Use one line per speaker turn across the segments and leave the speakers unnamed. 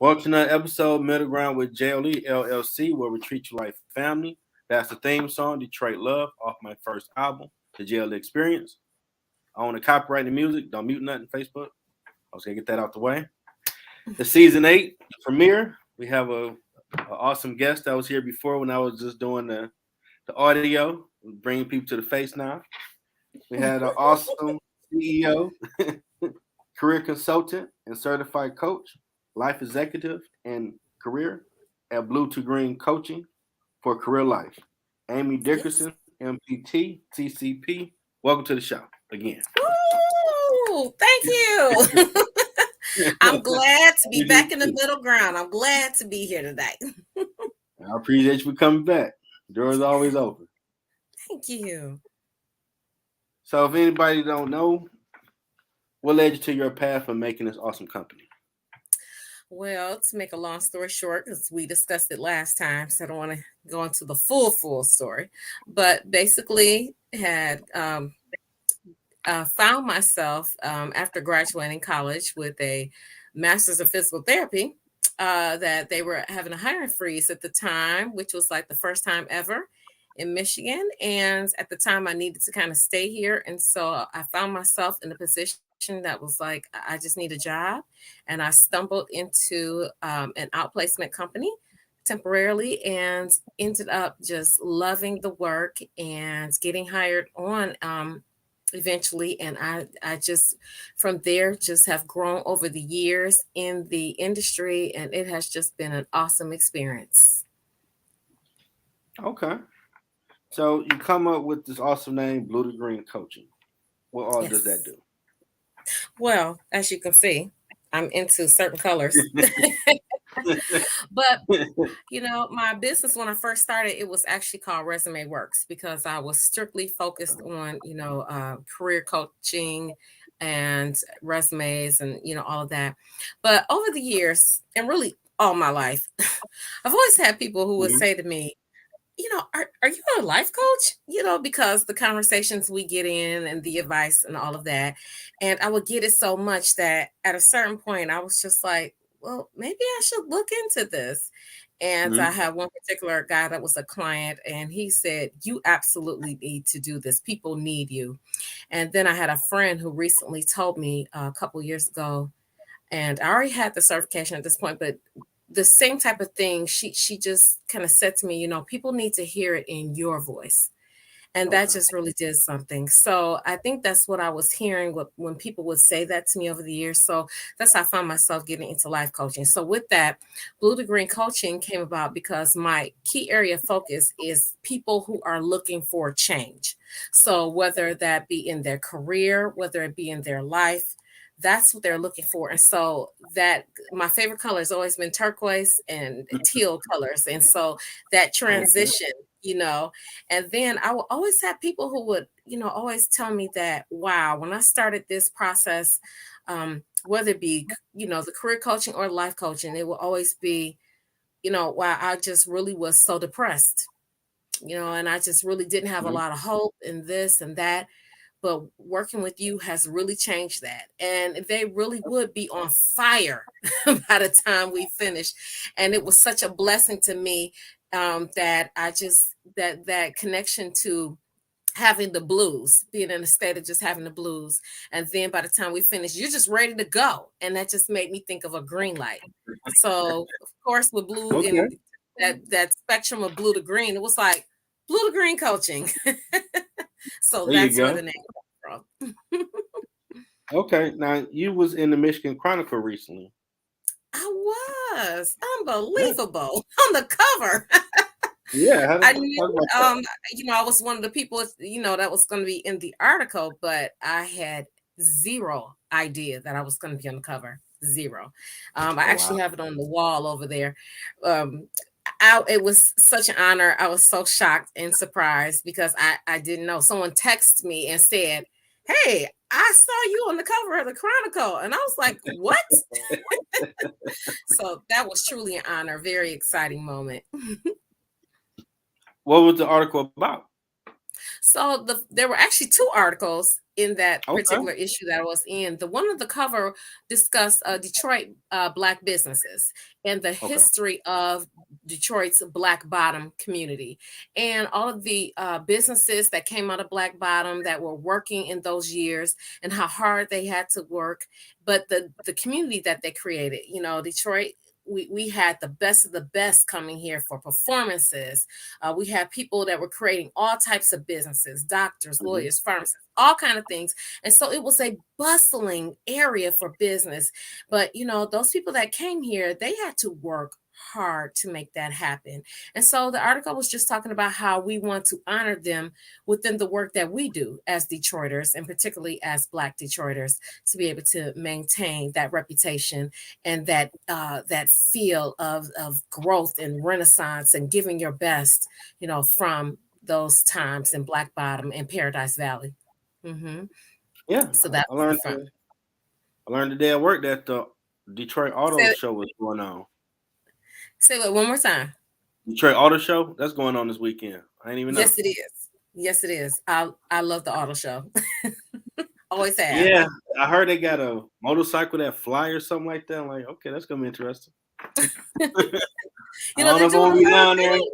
Welcome to another episode, Middle Ground with JLE, L.L.C, where we treat you like family. That's the theme song, Detroit Love, off my first album, The JLE Experience. I own the copyright and music. Don't mute nothing, Facebook. I was going to get that out the way. The season 8 premiere. We have a awesome guest that was here before when I was just doing the audio. We're bringing people to the face now. We had an awesome CEO, career consultant, and certified coach, life executive, and career at Blue to Green Coaching for Career Life. Amy Dickerson, MPT, CCP. Welcome to the show again.
Ooh, thank you. I'm glad to be back in the middle ground. I'm glad to be here today.
I appreciate you for coming back. The door is always open.
Thank you.
So if anybody don't know, what led you to your path of making this awesome company?
Well, to make a long story short, because we discussed it last time, so I don't want to go into the full story. But basically, had found myself after graduating college with a master's of physical therapy that they were having a hiring freeze at the time, which was like the first time ever in Michigan. And at the time I needed to kind of stay here. And so I found myself in a position that was like, I just need a job. And I stumbled into an outplacement company temporarily and ended up just loving the work and getting hired on eventually. And I just from there just have grown over the years in the industry, and it has just been an awesome experience.
Okay. So you come up with this awesome name, Blue to Green Coaching. What all does that do?
Well, as you can see, I'm into certain colors. But my business when I first started, it was actually called Resume Works because I was strictly focused on career coaching and resumes and all of that. But over the years, and really all my life, I've always had people who would say to me, are you a life coach? Because the conversations we get in and the advice and all of that. And I would get it so much that at a certain point, I was just like, well, maybe I should look into this. And I had one particular guy that was a client, and he said, you absolutely need to do this. People need you. And then I had a friend who recently told me a couple years ago, and I already had the certification at this point, but the same type of thing, she just kind of said to me, people need to hear it in your voice. And that just really did something. So I think that's what I was hearing when people would say that to me over the years. So that's how I found myself getting into life coaching. So with that, Blue to Green Coaching came about because my key area of focus is people who are looking for change. So whether that be in their career, whether it be in their life, that's what they're looking for. And so that my favorite color has always been turquoise and teal colors. And so that transition, and then I will always have people who would, always tell me that, wow, when I started this process, whether it be, the career coaching or life coaching, it will always be, wow, I just really was so depressed, and I just really didn't have a lot of hope in this and that. But working with you has really changed that. And they really would be on fire by the time we finished. And it was such a blessing to me that I just, that connection to having the blues, being in a state of just having the blues. And then by the time we finished, you're just ready to go. And that just made me think of a green light. So of course, with blue in that spectrum of blue to green, it was like Blue to Green Coaching. So
there
that's where the name comes from.
Okay, now you was in the Michigan Chronicle recently.
I was unbelievable on the cover.
Yeah,
I knew, I was one of the people, that was going to be in the article, but I had zero idea that I was going to be on the cover. Zero. I actually have it on the wall over there. It was such an honor. I was so shocked and surprised because I didn't know. Someone texted me and said, hey, I saw you on the cover of the Chronicle. And I was like, what? So that was truly an honor. Very exciting moment.
What was the article about?
So there were actually two articles. in that
Okay.
particular issue that I was in. The one of the cover discussed Detroit Black businesses and the
Okay.
history of Detroit's Black Bottom community and all of the businesses that came out of Black Bottom that were working in those years and how hard they had to work, but the community that they created. You know, Detroit. We had the best of the best coming here for performances. We had people that were creating all types of businesses, doctors,
Mhm.
lawyers, pharmacists, all kind of things. And so it was a bustling area for business. But you know, those people that came here, they had to work hard to make that happen. And so the article was just talking about how we want to honor them within the work that we do as Detroiters, and particularly as Black Detroiters, to be able to maintain that reputation and that feel of growth and renaissance and giving your best, you know, from those times in Black Bottom and Paradise Valley. Hmm.
Yeah,
So that
I
was the
learned.
front.
I learned today at work that the Detroit Auto
Say,
Show was going on.
say it one more time.
Detroit Auto Show that's going on this weekend. I didn't even know.
Yes, it is. Yes, it is. I love the auto show. Always have.
Yeah, I heard they got a motorcycle that fly or something like that. I'm like, okay, that's gonna be interesting. I
You know,
don't know
they're
if I
doing
want
a
to be
lot of
down there.
things.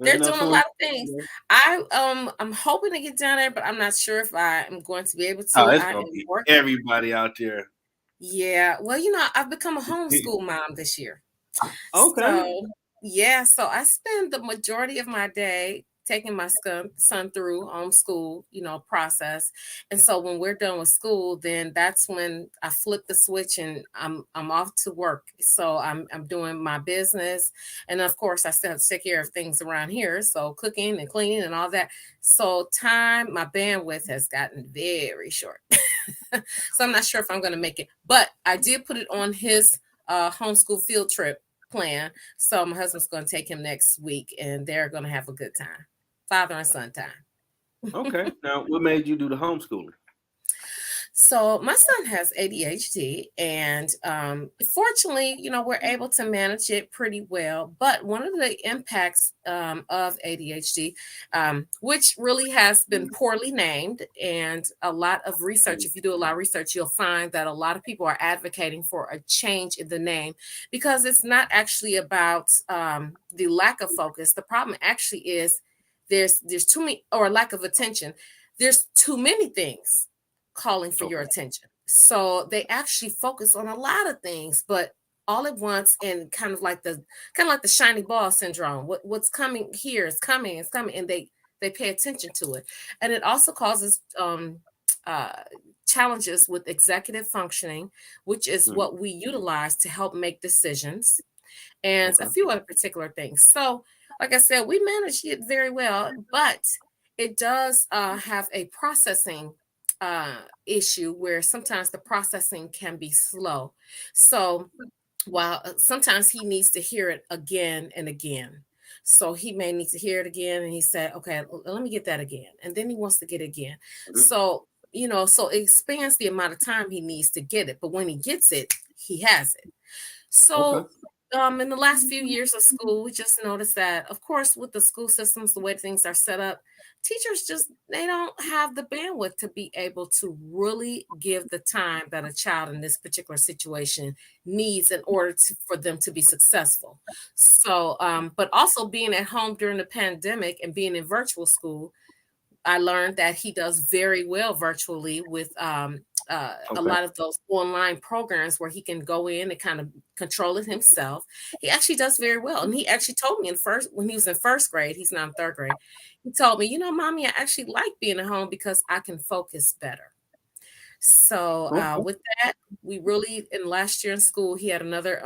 You
They're
know,
doing a
someone.
lot of things. I'm hoping to get down there, but I'm not sure if I am going to be able
Oh,
to.
it's
I
gonna
am
be
working.
everybody out there.
Yeah. Well, you know, I've become a homeschool mom this year.
Okay.
So, yeah, so I spend the majority of my day taking my son through homeschool, you know, process. And so when we're done with school, then that's when I flip the switch and I'm off to work. So I'm doing my business. And of course I still have to take care of things around here. So cooking and cleaning and all that. So my bandwidth has gotten very short. So I'm not sure if I'm going to make it, but I did put it on his homeschool field trip plan. So my husband's going to take him next week, and they're going to have a good time, father and son time.
Okay. Now, what made you do the homeschooling?
So my son has ADHD, and fortunately, you know, we're able to manage it pretty well. But one of the impacts of ADHD, which really has been poorly named, and a lot of research, if you do a lot of research, you'll find that a lot of people are advocating for a change in the name because it's not actually about the lack of focus. The problem actually is there's too many, or lack of attention. There's too many things calling for your
Okay.
attention. So they actually focus on a lot of things, but all at once, and kind of like the shiny ball syndrome. What's coming here is coming, it's coming, and they pay attention to it. And it also causes uh challenges with executive functioning, which is
Mhm.
what we utilize to help make decisions, and a
Okay.
few other particular things. So, like I said, we manage it very well, but it does have a processing issue where sometimes the processing can be slow. So, while sometimes he needs to hear it again and again. So he may need to hear it again, and he said, "Okay, let me get that again," and then he wants to get it again.
Mhm.
So you know, so it expands the amount of time he needs to get it. But when he gets it, he has it.
Okay.
So, in the last few years of school, we just noticed that, of course, with the school systems, the way things are set up, teachers just they don't have the bandwidth to be able to really give the time that a child in this particular situation needs in order for them to be successful. So, but also being at home during the pandemic and being in virtual school, I learned that he does very well virtually with a
Okay.
lot of those online programs where he can go in and kind of control it himself. He actually does very well. And he actually told me when he was in first grade, he's now in third grade, he told me, Mommy, I actually like being at home because I can focus better. So
Okay.
with that, we really in last year in school, he had another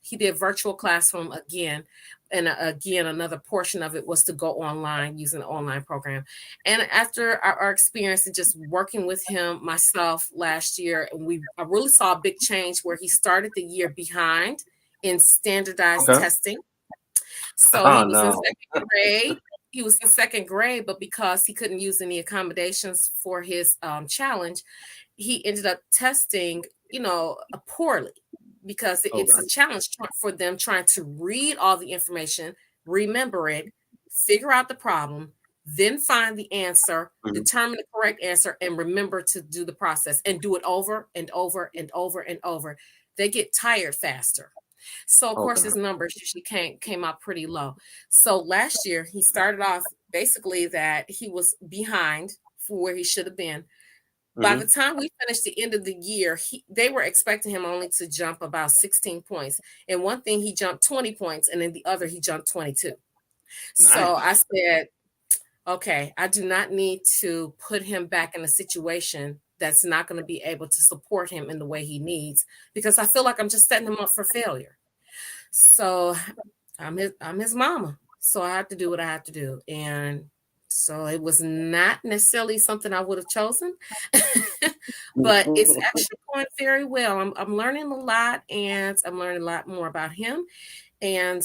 he did virtual classroom again. And again, another portion of it was to go online using the online program. And after our experience and just working with him myself last year, I really saw a big change where he started the year behind in standardized
Okay.
testing. So he
Oh
was in
no.
second grade. He was in second grade, but because he couldn't use any accommodations for his challenge, he ended up testing, poorly because it's a
Okay.
challenge for them trying to read all the information, remember it, figure out the problem, then find the answer,
Mhm.
determine the correct answer, and remember to do the process and do it over and over and over and over. They get tired faster. So of course
Okay.
his numbers usually came out pretty low. So last year he started off basically that he was behind for where he should have been. By the
Mhm.
time we finished the end of the year, they were expecting him only to jump about 16 points. And one thing he jumped 20 points, and then the other he jumped 22. So
Nice.
I said, okay, I do not need to put him back in a situation that's not going to be able to support him in the way he needs, because I feel like I'm just setting him up for failure. So I'm his mama. So I have to do what I have to do. And so it was not necessarily something I would have chosen, but it's actually going very well. I'm learning a lot, and I'm learning a lot more about him. And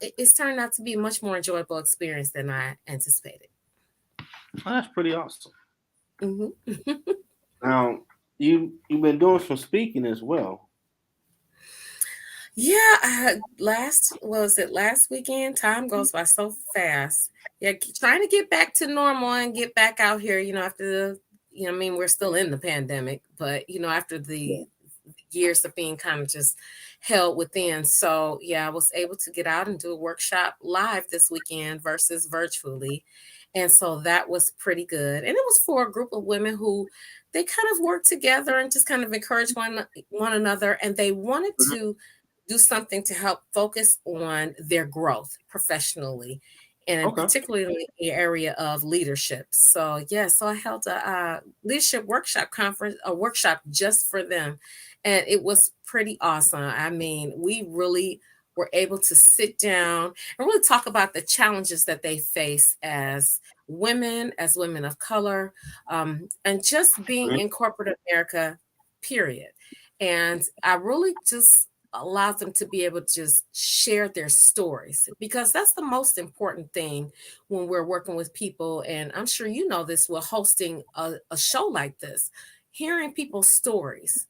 it's turned out to be a much more enjoyable experience than I anticipated.
Oh, that's pretty awesome.
Hmm.
Now, you've been doing some speaking as well.
Yeah, last weekend? Time goes by so fast. Yeah, trying to get back to normal and get back out here, after I mean, we're still in the pandemic, but after
Yeah.
the years of being kind of just held within. So yeah, I was able to get out and do a workshop live this weekend versus virtually. And so that was pretty good. And it was for a group of women who they kind of worked together and just kind of encourage one another. And they wanted
Mhm.
to do something to help focus on their growth professionally, and
Okay.
particularly in the area of leadership. So yeah, so I held a leadership workshop just for them, and it was pretty awesome. I mean, we really were able to sit down and really talk about the challenges that they face as women of color, and just being
Mhm.
in corporate America, period. And I really just allows them to be able to just share their stories, because that's the most important thing when we're working with people. And I'm sure you know this, we're hosting a show like this, hearing people's stories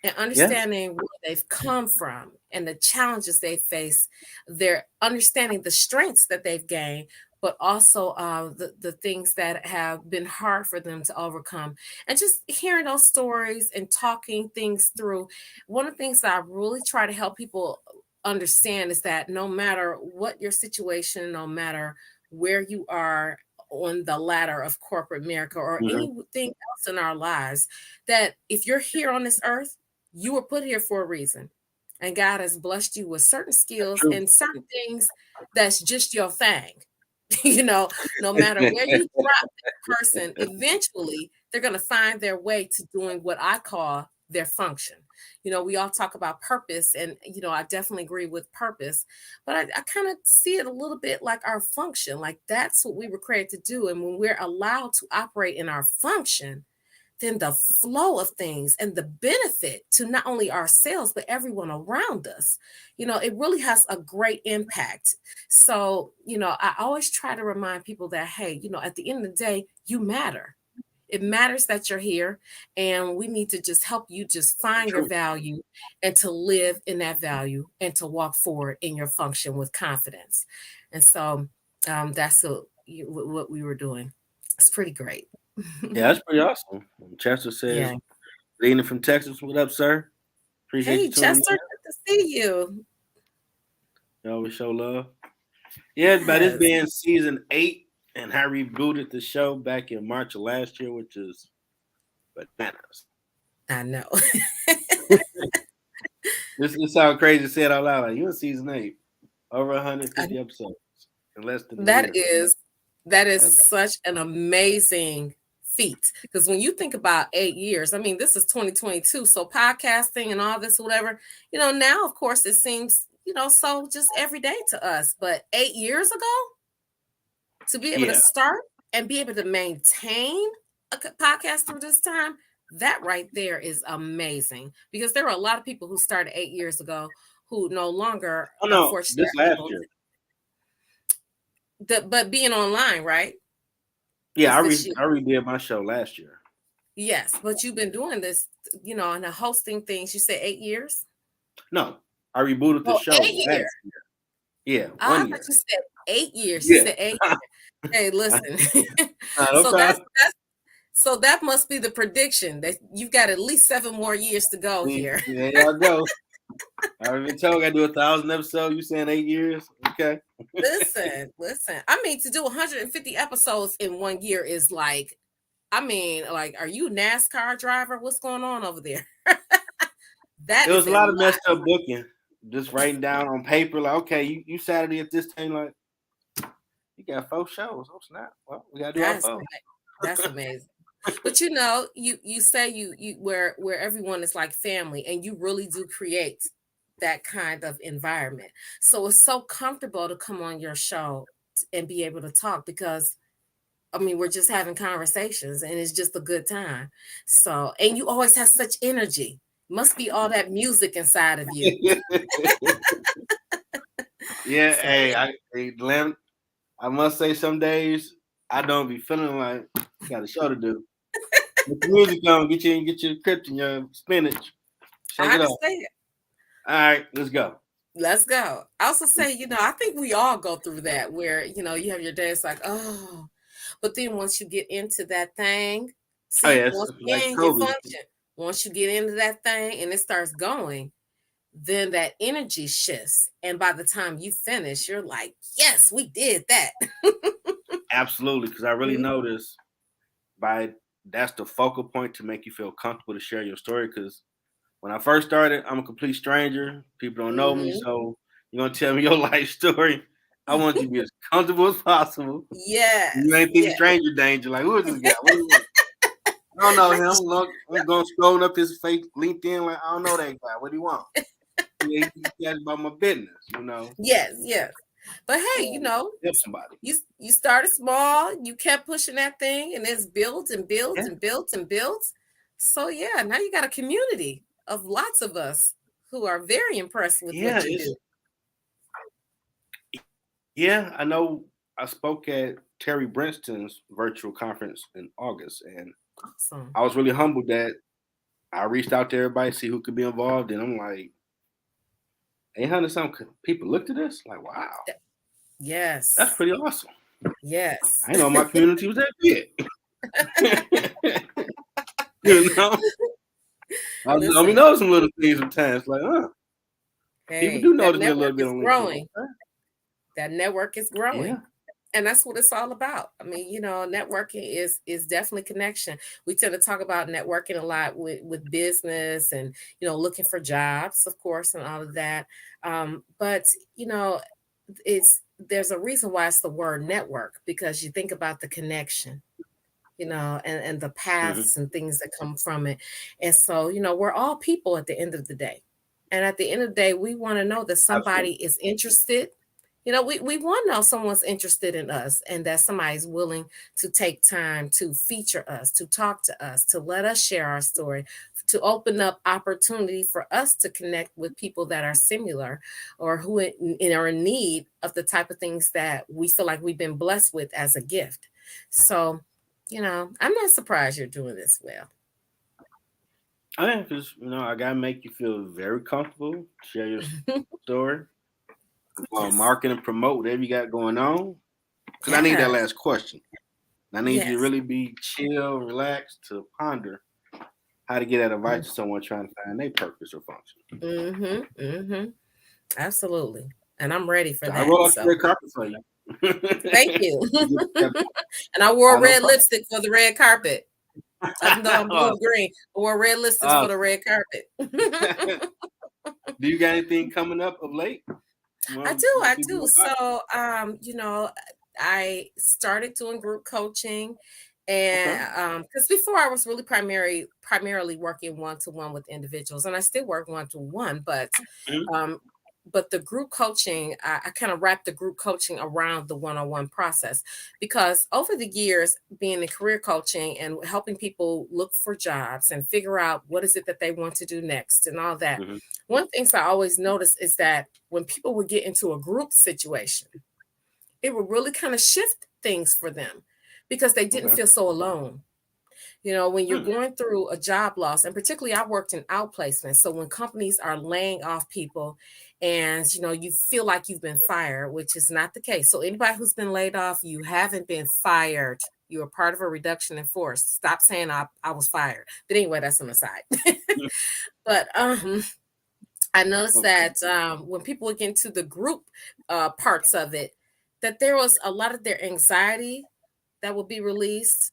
and
Yes.
understanding where they've come from and the challenges they face. They're understanding the strengths that they've gained, but also the things that have been hard for them to overcome. And just hearing those stories and talking things through. One of the things that I really try to help people understand is that no matter what your situation, no matter where you are on the ladder of corporate America or
Mhm.
anything else in our lives, that if you're here on this earth, you were put here for a reason. And God has blessed you with certain skills
True.
and certain things that's just your thing. No matter where you drop that person, eventually they're going to find their way to doing what I call their function. We all talk about purpose, and I definitely agree with purpose, but I kind of see it a little bit like our function. Like that's what we were created to do. And when we're allowed to operate in our function, then the flow of things and the benefit to not only ourselves but everyone around us, it really has a great impact. So I always try to remind people that, hey, at the end of the day, you matter. It matters that you're here, and we need to just help you just find your
True.
value and to live in that value and to walk forward in your function with confidence. And so that's what we were doing. It's pretty great.
Yeah, that's pretty awesome. Chester says,
Yeah.
leading from Texas. What up, sir? Appreciate you
Hey,
tuning
Chester,
in.
good to see you.
You always show love. Yeah, but it's
Yes,
been season 8, and I rebooted the show back in March of last year, which is bananas.
I know.
This sounds crazy to say it out loud. Like, you're in season 8, over
I-
150 episodes in less than a
that
year.
is that is
That's
such an amazing feat. Because when you think about 8 years, I mean, this is 2022, so podcasting and all this, whatever, now of course it seems, so just every day to us. But 8 years ago, to be able to
yeah.
start and be able to maintain a podcast through this time, that right there is amazing, because there were a lot of people who started 8 years ago who no longer,
Oh no,
unfortunately,
this
are
last
able
year.
but being online, right,
Yeah,
is this year.
I redid my show last year.
Yes, but you've been doing this, and hosting things. You said 8 years.
No, I rebooted the
Oh,
show
8 years.
last year. Yeah,
Oh, I
1
thought
year.
you said 8 years. She
Yeah.
said 8 years. Hey, listen. So
Okay.
so that must be the prediction that you've got at least 7 more years to go
See,
here.
there y'all go. I already told you I do 1,000 episodes. You saying 8 years? Okay.
Listen. I mean, to do 150 episodes in 1 year is like, I mean, like, are you a NASCAR driver? What's going on over there? That
It was
is
a
a
lot of
lot.
messed up booking. Just writing down on paper, like, okay, you Saturday at this time, like, you got 4 shows. Oh snap! Well, we gotta do our
That's
four.
that's amazing. But you say you where everyone is like family, and you really do create that kind of environment. So it's so comfortable to come on your show and be able to talk, because I mean, we're just having conversations and it's just a good time. So, and you always have such energy. Must be all that music inside of you.
Yeah,
So
hey,
yeah,
Len, I must say, some days I don't be feeling like got a show to do. Get the music on, get your krypton, your spinach, shake
I
it up.
understand.
All right, let's go.
Let's go. I also say, I think we all go through that where, you have your days like, oh, but then once you get into that thing,
Oh
see,
yeah, it's
once
like
again, your
Kobe.
function, once you get into that thing and it starts going, then that energy shifts. And by the time you finish, you're like, yes, we did that.
Absolutely, because I really
Mhm.
noticed by that's the focal point to make you feel comfortable to share your story. Because when I first started, I'm a complete stranger. People don't know me,
Mhm.
so you're gonna tell me your life story. I want you to be as comfortable as possible. You
Yes,
ain't think
yes.
stranger danger. Like, who is this guy? What do you want? I don't know him. Look, I'm going scrolling up his fake LinkedIn. Like, I don't know that guy. What do you want? Yeah, he asked about my business.
Yes, yes. But hey,
Help somebody.
you started small, you kept pushing that thing, and it's built and built
Yeah,
and built and built. So yeah, now you got a community of lots of us who are very impressed with
yeah,
what you
it's
do.
yeah. I know. I spoke at Terry Brinston's virtual conference in August, and
Awesome.
I was really humbled that I reached out to everybody to see who could be involved, and I'm like, 800 some people looked at this. Like, wow, that's
Yes.
pretty awesome.
Yes.
I didn't know my community was that big. you know, I mean,
Listen,
know some little things sometimes. Like, people
hey,
do
that
notice me a
network
little bit
is
on LinkedIn.
growing. That network is
Yeah,
growing. And that's what it's all about. I mean, networking is definitely connection. We tend to talk about networking a lot with business and looking for jobs, of course, and all of that. But it's there's a reason why it's the word network, because you think about the connection, and the
hmm,
paths and things that come from it. And so, we're all people at the end of the day. And at the end of the day, we want to know that somebody
absolutely.
is interested. We want to know someone's interested in us, and that somebody's willing to take time to feature us, to talk to us, to let us share our story, to open up opportunity for us to connect with people that are similar, or who are in need of the type of things that we feel like we've been blessed with as a gift. So, I'm not surprised you're doing this well.
I mean, because I gotta make you feel very comfortable. Share your story.
Yes.
Market and promote whatever you got going on. Because I need that
Yes.
last question. I need you to
Yes.
really be chill, relaxed, to ponder how to get that
Mm-hmm.
advice to someone trying to find their purpose or function.
Mm-hmm. Absolutely. And I'm ready for
So I
that.
roll out the
So
red carpet for you.
thank you.
You get that-
And I wore
no
red
problem.
lipstick for the red carpet. Even though I'm blue and green, I wore red lipstick for the
Awesome.
red carpet.
Do you got anything coming up of late? You
I
want
do,
to let
I
people
do.
know about?
So, I started doing group coaching,
Okay.
and because before I was really primarily working one to one with individuals, and I still work one to one,
Mhm.
um, but the group coaching, I kind of wrapped the group coaching around the one on one process, because over the years, being in career coaching and helping people look for jobs and figure out what is it that they want to do next and all that,
Mhm.
one thing I always noticed is that when people would get into a group situation, it would really kind of shift things for them, because they didn't
Okay.
feel so alone. When you're
Hmm.
going through a job loss, and particularly I worked in outplacement. So when companies are laying off people and, you feel like you've been fired, which is not the case. So anybody who's been laid off, you haven't been fired. You are part of a reduction in force. Stop saying I was fired. But anyway, that's an aside. But I noticed
Okay.
that when people get into the group parts of it, that there was a lot of their anxiety that would be released.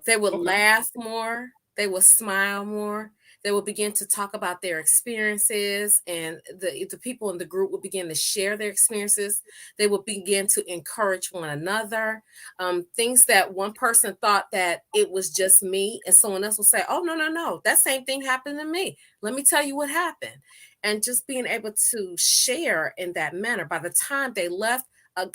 They would
Okay.
laugh more. They would smile more. They would begin to talk about their experiences, and the people in the group would begin to share their experiences. They would begin to encourage one another. Things that one person thought that it was just me, and someone else would say, "Oh, no, no, no, that same thing happened to me. Let me tell you what happened." And just being able to share in that manner. By the time they left,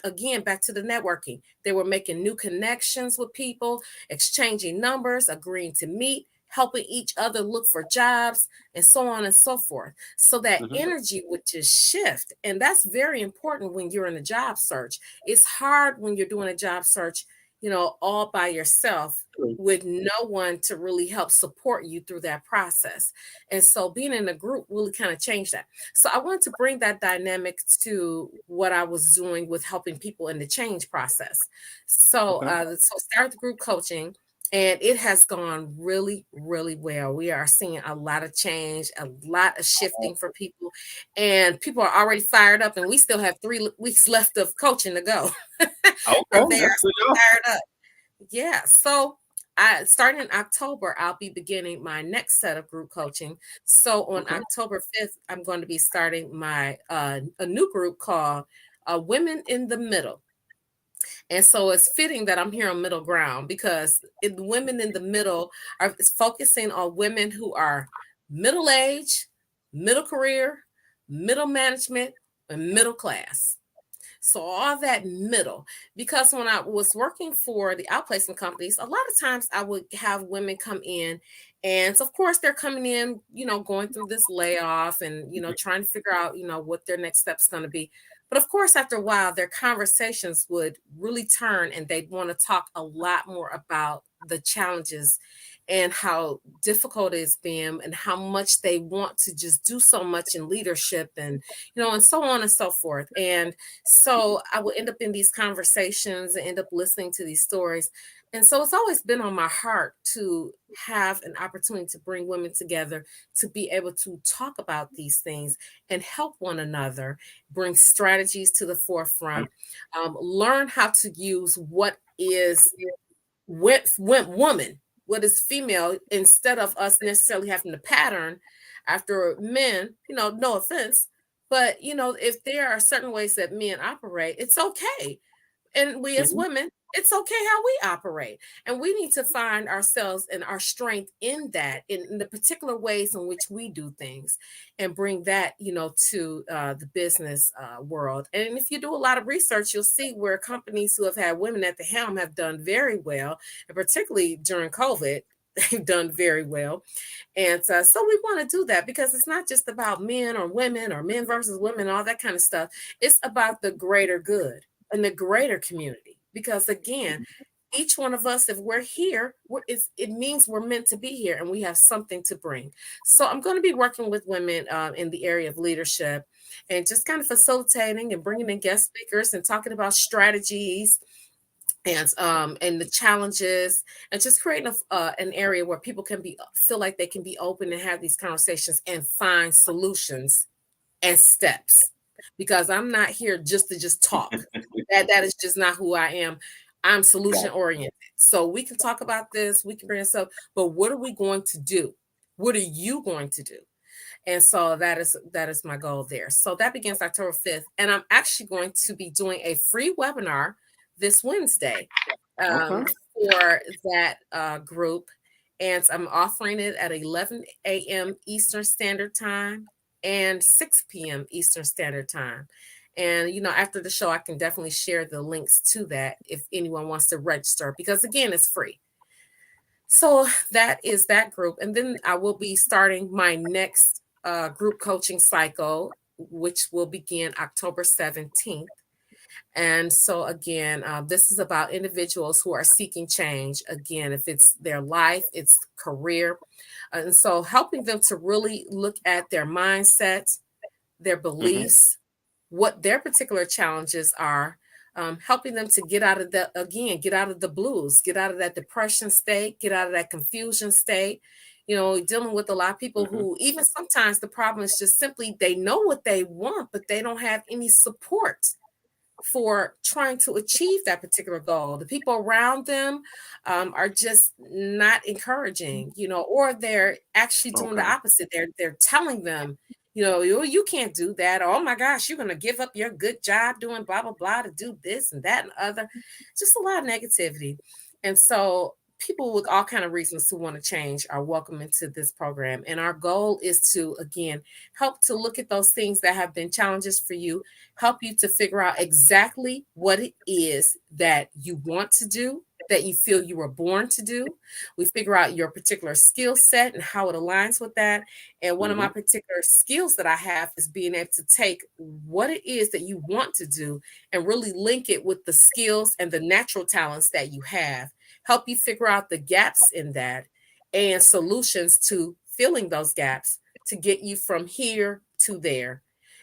again, back to the networking, they were making new connections with people, exchanging numbers, agreeing to meet, helping each other look for jobs, and so on and so forth. So that
Mhm.
energy would just shift. And that's very important when you're in a job search. It's hard when you're doing a job search, all by yourself
True.
with no one to really help support you through that process. And so being in a group really kind of changed that. So I wanted to bring that dynamic to what I was doing with helping people in the change process. So,
Okay.
so start the group coaching, and it has gone really, really well. We are seeing a lot of change, a lot of shifting for people, and people are already fired up. And we still have 3 weeks left of coaching to go,
Okay.
and they
That's
are
good.
so fired up. Yeah. So I starting in October, I'll be beginning my next set of group coaching. So on
Okay.
October 5th, I'm going to be starting my a new group called Women in the Middle. And so it's fitting that I'm here on middle ground because the women in the middle are is focusing on women who are middle age, middle career, middle management, and middle class. So all that middle, because when I was working for the outplacement companies, a lot of times I would have women come in, and so of course they're coming in, going through this layoff and trying to figure out, what their next step's going to be. But of course, after a while, their conversations would really turn, and they'd want to talk a lot more about the challenges and how difficult it's been, and how much they want to just do so much in leadership, and and so on and so forth. And so I would end up in these conversations and end up listening to these stories. And so it's always been on my heart to have an opportunity to bring women together to be able to talk about these things and help one another, bring strategies to the forefront, learn how to use what is went woman, what is female, instead of us necessarily having to pattern after men, no offense, but if there are certain ways that men operate, it's okay. And we as
Mhm.
women, it's okay how we operate. And we need to find ourselves and our strength in that, in the particular ways in which we do things, and bring that, to the business world. And if you do a lot of research, you'll see where companies who have had women at the helm have done very well. And particularly during COVID, they've done very well. And so we want to do that because it's not just about men or women or men versus women, all that kind of stuff. It's about the greater good and the greater community. Because again, each one of us, if we're here, it means we're meant to be here and we have something to bring. So I'm going to be working with women in the area of leadership, and just kind of facilitating and bringing in guest speakers and talking about strategies and the challenges, and just creating an area where people can feel like they can be open and have these conversations and find solutions and steps, because I'm not here just to just talk. That is just not who I am. I'm
Got
solution oriented. So we can talk about this, we can bring this up, but what are we going to do? What are you going to do? And so that is my goal there. So that begins October 5th. And I'm actually going to be doing a free webinar this Wednesday
it. Okay.
for that group. And I'm offering it at 11 a.m. Eastern Standard Time and 6 p.m. Eastern Standard Time. And after the show, I can definitely share the links to that if anyone wants to register, because again, it's free. So that is that group. And then I will be starting my next group coaching cycle, which will begin October 17th. And so, again, this is about individuals who are seeking change. Again, if it's their life, it's career. And so, helping them to really look at their mindset, their
Mm-hmm.
beliefs, what their particular challenges are, helping them to get out of the, again, get out of the blues, get out of that depression state, get out of that confusion state. Dealing with a lot of people
Mm-hmm.
who, even sometimes the problem is just simply they know what they want, but they don't have any support for trying to achieve that particular goal. The people around them are just not encouraging, or they're actually doing the
Okay.
opposite. They're telling them, you can't do that. Or, oh my gosh, you're going to give up your good job doing blah, blah, blah to do this and that and other. Just a lot of negativity. And so people with all kind of reasons who want to change are welcome into this program. And our goal is to, again, help to look at those things that have been challenges for you, help you to figure out exactly what it is that you want to do, that you feel you were born to do. We figure out your particular skill set and how it aligns with that. And one of my
Mm-hmm.
particular skills that I have is being able to take what it is that you want to do and really link it with the skills and the natural talents that you have, help you figure out the gaps in that and solutions to filling those gaps to get you from here to there,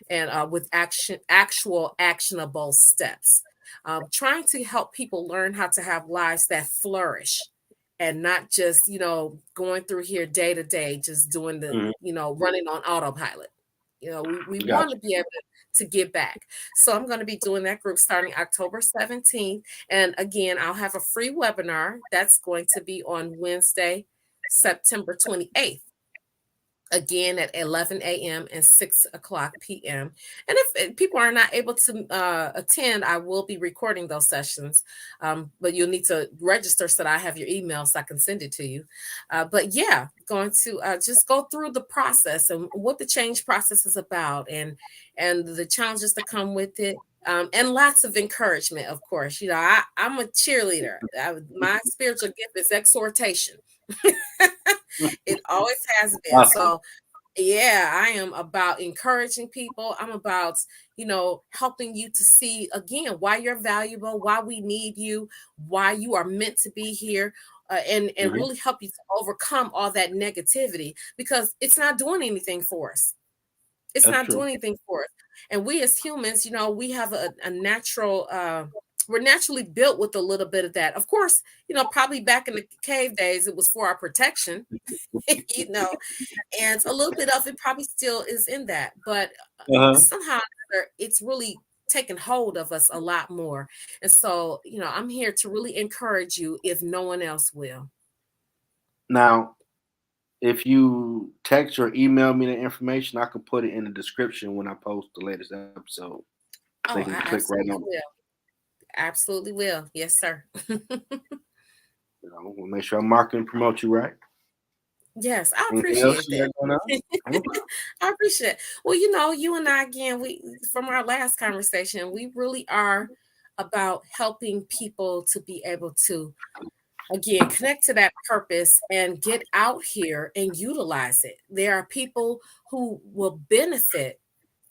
and with actual actionable steps. Trying to help people learn how to have lives that flourish and not just, going through here day to day, just doing the,
Mm-hmm.
running on autopilot. We want
Gotcha.
to be able to give back. So I'm going to be doing that group starting October 17th. And again, I'll have a free webinar that's going to be on Wednesday, September 28th, again at 11 a.m. and 6 o'clock p.m. And if people are not able to attend, I will be recording those sessions. But you'll need to register so that I have your email so I can send it to you. But yeah, going to just go through the process and what the change process is about, and the challenges that come with it. And lots of encouragement, of course. I'm a cheerleader. My spiritual gift is exhortation. It always has been.
Awesome.
So yeah, I am about encouraging people. I'm about, helping you to see again why you're valuable, why we need you, why you are meant to be here, and
Mm-hmm.
really help you to overcome all that negativity, because it's not doing anything for us. It's
That's
not
true.
doing anything for us. And we as humans, we have a natural we're naturally built with a little bit of that. Of course, probably back in the cave days, it was for our protection, you know, and a little bit of it probably still is in that, but
Uh-huh.
somehow or another, it's really taken hold of us a lot more. And so, I'm here to really encourage you if no one else will.
Now, if you text or email me the information, I can put it in the description when I post the latest episode, so they
Oh,
can
I
click right
absolutely
on it.
will. Absolutely will. Yes, sir.
We'll make sure I market and promote you right.
Yes, I
Anything else
appreciate
you
that.
got going on? Okay.
I appreciate it. Well, you and I, again, we from our last conversation, we really are about helping people to be able to, again, connect to that purpose and get out here and utilize it. There are people who will benefit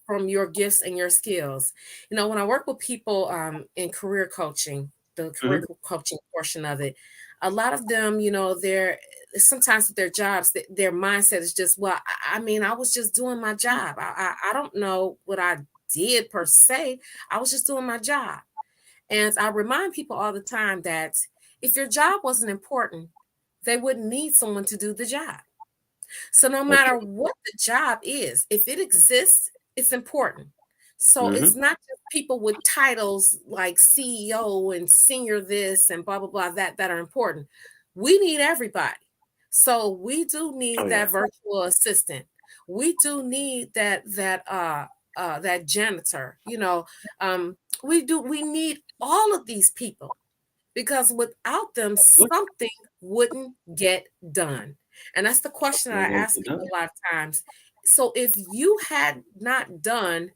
from your gifts and your skills. When I work with people in career coaching, the career
Mhm.
coaching portion of it, a lot of them, they're sometimes with their jobs, their mindset is just, well, I mean, I was just doing my job. I don't know what I did per se. I was just doing my job. And I remind people all the time that if your job wasn't important, they wouldn't need someone to do the job. So no
That's
matter what the job is, if it exists, it's important. So
true.
it's not just people with titles like CEO and senior this and blah blah blah that are important. We need everybody. So we do
Oh
need
yeah.
that virtual assistant. We do need that janitor. We need all of these people, because without them,
Absolutely.
something wouldn't get done. And that's the question that
Ain't
I
gonna
ask
get
people
done.
a lot of times. So if you had not done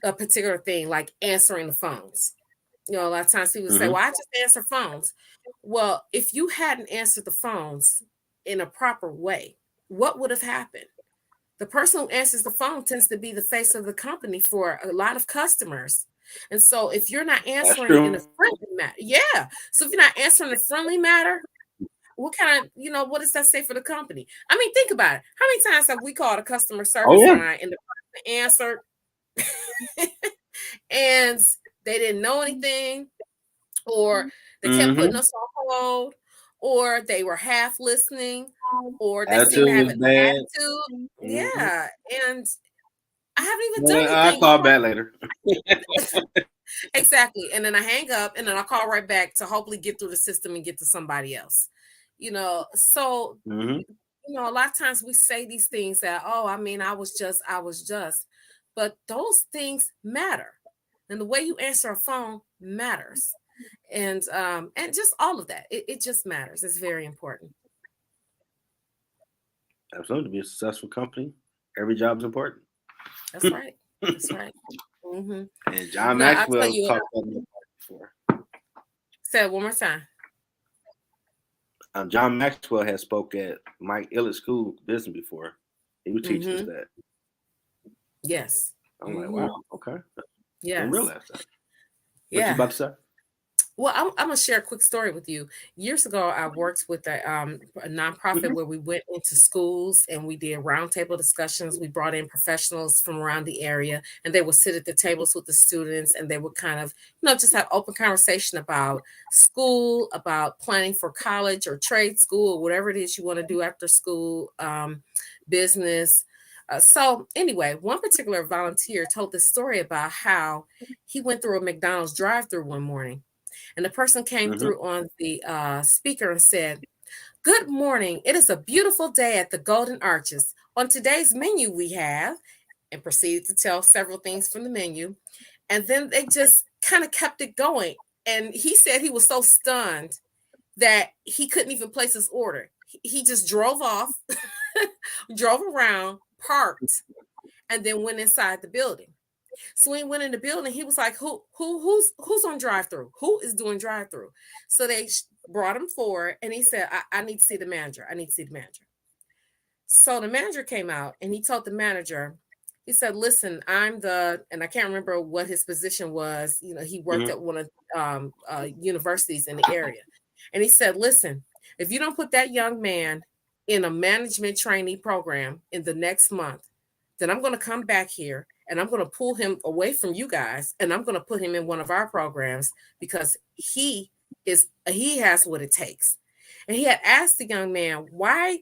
a particular thing like answering the phones, a lot of times people say,
Mhm.
well, I just answer phones. Well, if you hadn't answered the phones in a proper way, what would have happened? The person who answers the phone tends to be the face of the company for a lot of customers. And so if you're not
That's
answering in a
true.
friendly manner, yeah. So if you're not answering in a friendly manner, what kind of, what does that say for the company? I mean, think about it. How many times have we called a customer
Oh
service
yeah.
line and the person answered and they didn't know anything, or they kept putting
Mm-hmm.
us on hold, or they were half listening, or they seemed to
Attitude
have
was
an
bad.
attitude?
Mm-hmm.
Yeah. And I haven't even done
Well, I
anything
call back later.
exactly. And then I hang up and then I call right back to hopefully get through the system and get to somebody else. So
Mm-hmm.
a lot of times we say these things that, oh, I mean, I was just, but those things matter. And the way you answer a phone matters. And just all of that. It just matters. It's very important.
Absolutely. To be a successful company, every job is important.
That's right. That's right. Mm-hmm.
And John
Now I'll tell
Maxwell
you,
talked about it before.
say it one more time.
John Maxwell has spoke at Mike Ellett School of Business before. He would teach us
Mm-hmm.
that.
Yes.
I'm like,
Mm-hmm.
wow, okay. Didn't
Yes.
realize that. What you
Yeah.
about to say?
Well, I'm gonna share a quick story with you. Years ago, I worked with a nonprofit
Mm-hmm.
where we went into schools and we did roundtable discussions. We brought in professionals from around the area, and they would sit at the tables with the students, and they would kind of, just have open conversation about school, about planning for college or trade school or whatever it is you want to do after school, business. So anyway, one particular volunteer told this story about how he went through a McDonald's drive-through one morning, and the person came
Mm-hmm.
through on the speaker and said, "Good morning. It is a beautiful day at the Golden Arches. On today's menu, we have," and proceeded to tell several things from the menu. And then they just kind of kept it going. And he said he was so stunned that he couldn't even place his order. He just drove off, drove around, parked, and then went inside the building. So when he went in the building, he was like, who's on drive-through? Who is doing drive-through?" So they brought him forward and he said, I need to see the manager. I need to see the manager. So the manager came out and he told the manager, he said, "Listen, and I can't remember what his position was. He worked
Mm-hmm.
at one of universities in the area. And he said, "Listen, if you don't put that young man in a management trainee program in the next month, then I'm going to come back here and I'm going to pull him away from you guys and I'm going to put him in one of our programs because he has what it takes." And he had asked the young man, why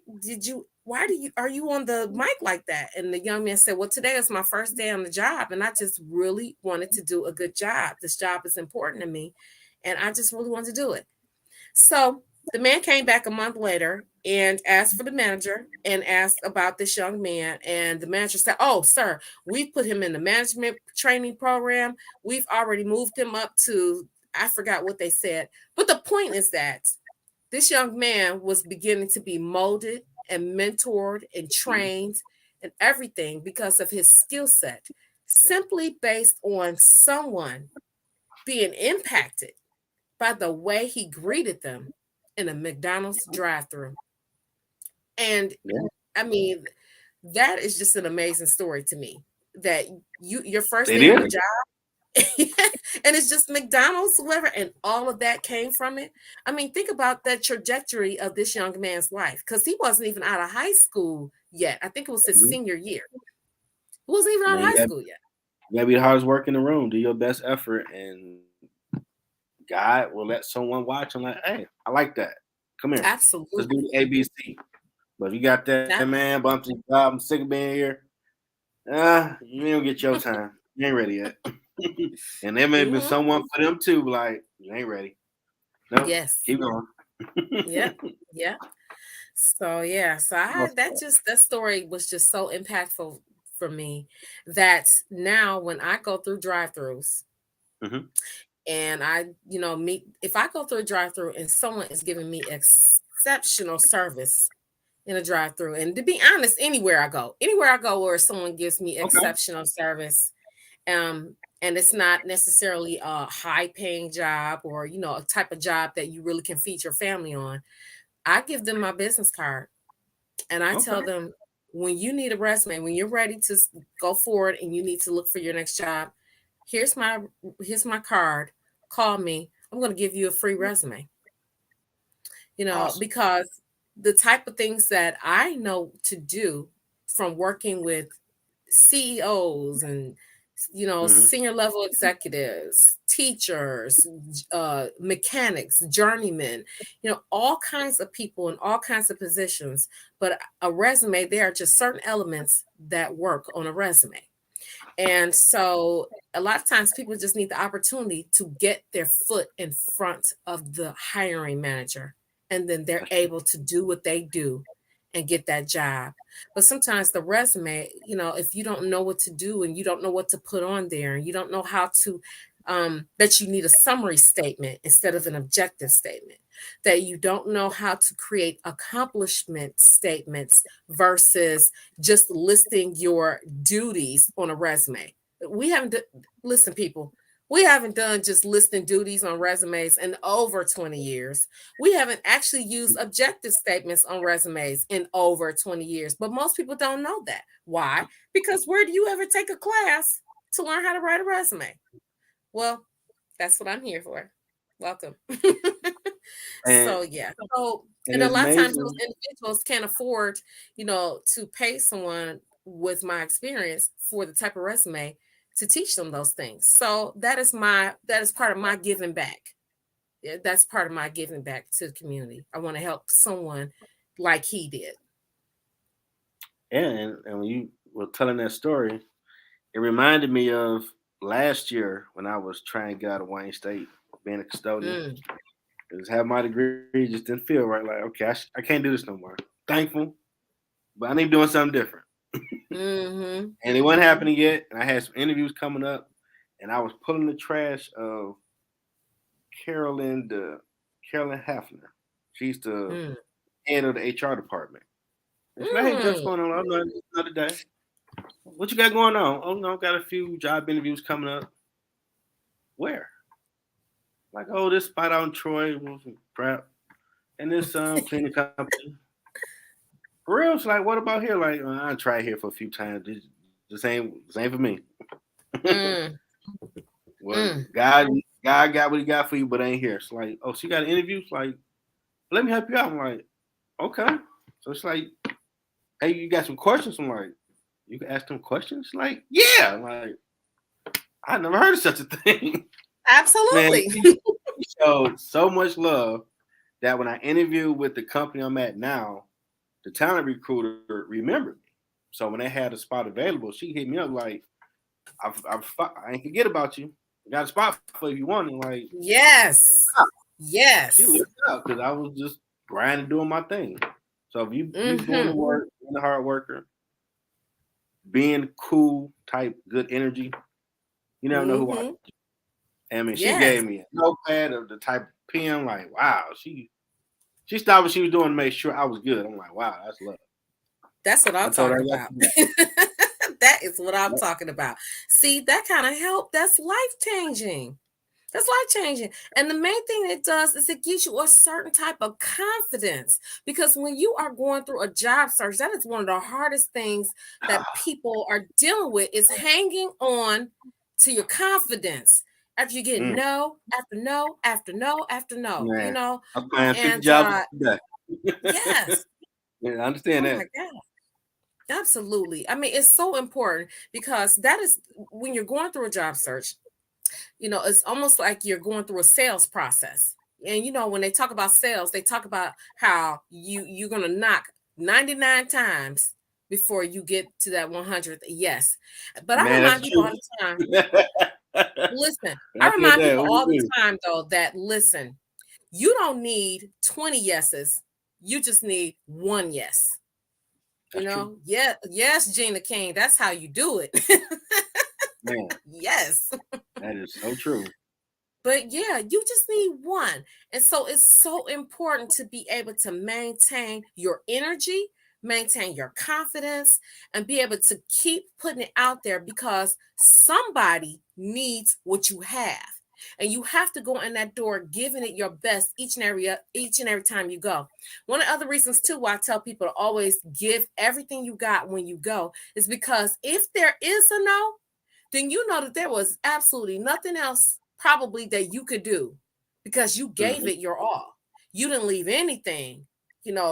are you on the mic like that? And the young man said, "Well, today is my first day on the job and I just really wanted to do a good job. This job is important to me and I just really wanted to do it." So the man came back a month later and asked for the manager and asked about this young man. And the manager said, "Oh, sir, we've put him in the management training program. We've already moved him up to," I forgot what they said. But the point is that this young man was beginning to be molded and mentored and trained and everything because of his skill set, simply based on someone being impacted by the way he greeted them in a McDonald's drive-through. And
Yeah.
I mean, that is just an amazing story to me. That your first
It
day on the
is.
job, and it's just McDonald's, whoever, and all of that came from it. I mean, think about that trajectory of this young man's life because he wasn't even out of high school yet. I think it was his
Mm-hmm.
senior year. He wasn't even out
Man,
of high school yet.
you gotta be the hardest work in the room. Do your best effort, and God will let someone watch. I'm like, hey, I like that. Come here. Let's do
Absolutely.
ABC. But if you got that
That,
man, bumped your job, I'm sick of being here. You ain't gonna get your time. You ain't ready yet. And there may have been
mhm.
someone for them too, like, you ain't ready. Nope.
Yes.
Keep going.
Yep. Yeah. So yeah, so that story was just so impactful for me that now when I go through drive-throughs
Mm-hmm.
and I, meet if I go through a drive-through and someone is giving me exceptional service in a drive-through, and to be honest, anywhere I go where someone gives me
Okay.
exceptional service, and it's not necessarily a high-paying job or a type of job that you really can feed your family on, I give them my business card. And I
Okay.
tell them, when you need a resume, when you're ready to go forward and you need to look for your next job, Here's my card. Call me. I'm going to give you a free resume.
Awesome.
Because the type of things that I know to do from working with CEOs and
Mm-hmm.
senior level executives, teachers, mechanics, journeymen, all kinds of people in all kinds of positions. But a resume, there are just certain elements that work on a resume. And so a lot of times people just need the opportunity to get their foot in front of the hiring manager, and then they're
That's true.
able to do what they do and get that job. But sometimes the resume, if you don't know what to do and you don't know what to put on there and you don't know how to, that you need a summary statement instead of an objective statement, that you don't know how to create accomplishment statements versus just listing your duties on a resume. We haven't, listen, people, we haven't done just listing duties on resumes in over 20 years. We haven't actually used objective statements on resumes in over 20 years. But most people don't know that. Why? Because where do you ever take a class to learn how to write a resume? Well, that's what I'm here for. Welcome.
And
So yeah. So and a
it's
lot of times those
amazing.
individuals can't afford, to pay someone with my experience for the type of resume to teach them those things. So that is part of my giving back. Yeah, that's part of my giving back to the community. I want to help someone like he did.
And when you were telling that story, it reminded me of last year when I was trying to get out of Wayne State, being a custodian.
Mm,
Just have my degree, just didn't feel right. Like, okay, I can't do this no more. Thankful, but I need to be doing something different.
mm-hmm.
And it wasn't happening yet. And I had some interviews coming up, and I was pulling the trash of Carolyn, Carolyn Hafner. She's the
Mm,
head of the HR department. And she's like, "Hey, Jeff, what's
mm,
going on? I'm another day. What you got going on? Oh no, got a few job interviews coming up. Where? Like, oh, this spot out in Troy was some crap, and this cleaning company. For real, it's like, what about here? Like, I tried here for a few times. This ain't for me.
mm,
Well,
mm.
God got what He got for you, but ain't here. It's like, oh, she got an interview. It's like, let me help you out. I'm like, okay. So it's like, hey, you got some questions? I'm like, you can ask them questions. Like, yeah. I'm like, I never heard of such a thing. Man,
Absolutely.
she showed so much love that when I interviewed with the company I'm at now, the talent recruiter remembered me. So when they had a spot available, she hit me up like, I ain't forget about you. I got a spot for if you want. And like,
Yes.
she
Yes.
looked out because I was just grinding, doing my thing. So if you doing the
Mm-hmm.
work, being a hard worker, being cool, type, good energy, you never know who watches.
Mm-hmm.
I mean, she
Yes.
gave me a notepad of the type of pen. Like, wow, she stopped what she was doing to make sure I was good. I'm like, wow, that's love.
That's what
I
I'm
told her
talking
I got
about.
you.
That is what I'm
Yep.
talking about. See, that kind of help, that's life changing. That's life changing. And the main thing it does is it gives you a certain type of confidence. Because when you are going through a job search, that is one of the hardest things that people are dealing with is hanging on to your confidence after you get
Mm,
no after no after no after no,
man, I'm playing 50
and
jobs a day.
yes.
Yeah, I understand
Oh
that.
my God. Absolutely. I mean, it's so important because that is when you're going through a job search, it's almost like you're going through a sales process. And when they talk about sales, they talk about how you're going to knock 99 times before you get to that 100th yes. But I
Man,
remind
that's
people
true.
all the time, listen, I
I get
remind
that.
people
What
all the
you
time though that listen, you don't need 20 yeses. You just need one yes.
That's true.
Yeah, yes, Gina King, that's how you do it.
Man,
Yes.
that is so true.
But yeah, you just need one. And so it's so important to be able to maintain your energy, maintain your confidence, and be able to keep putting it out there because somebody needs what you have. And you have to go in that door giving it your best each and every time you go. One of the other reasons too why I tell people to always give everything you got when you go is because if there is a no, then you know that there was absolutely nothing else probably that you could do because you gave it your all. You didn't leave anything,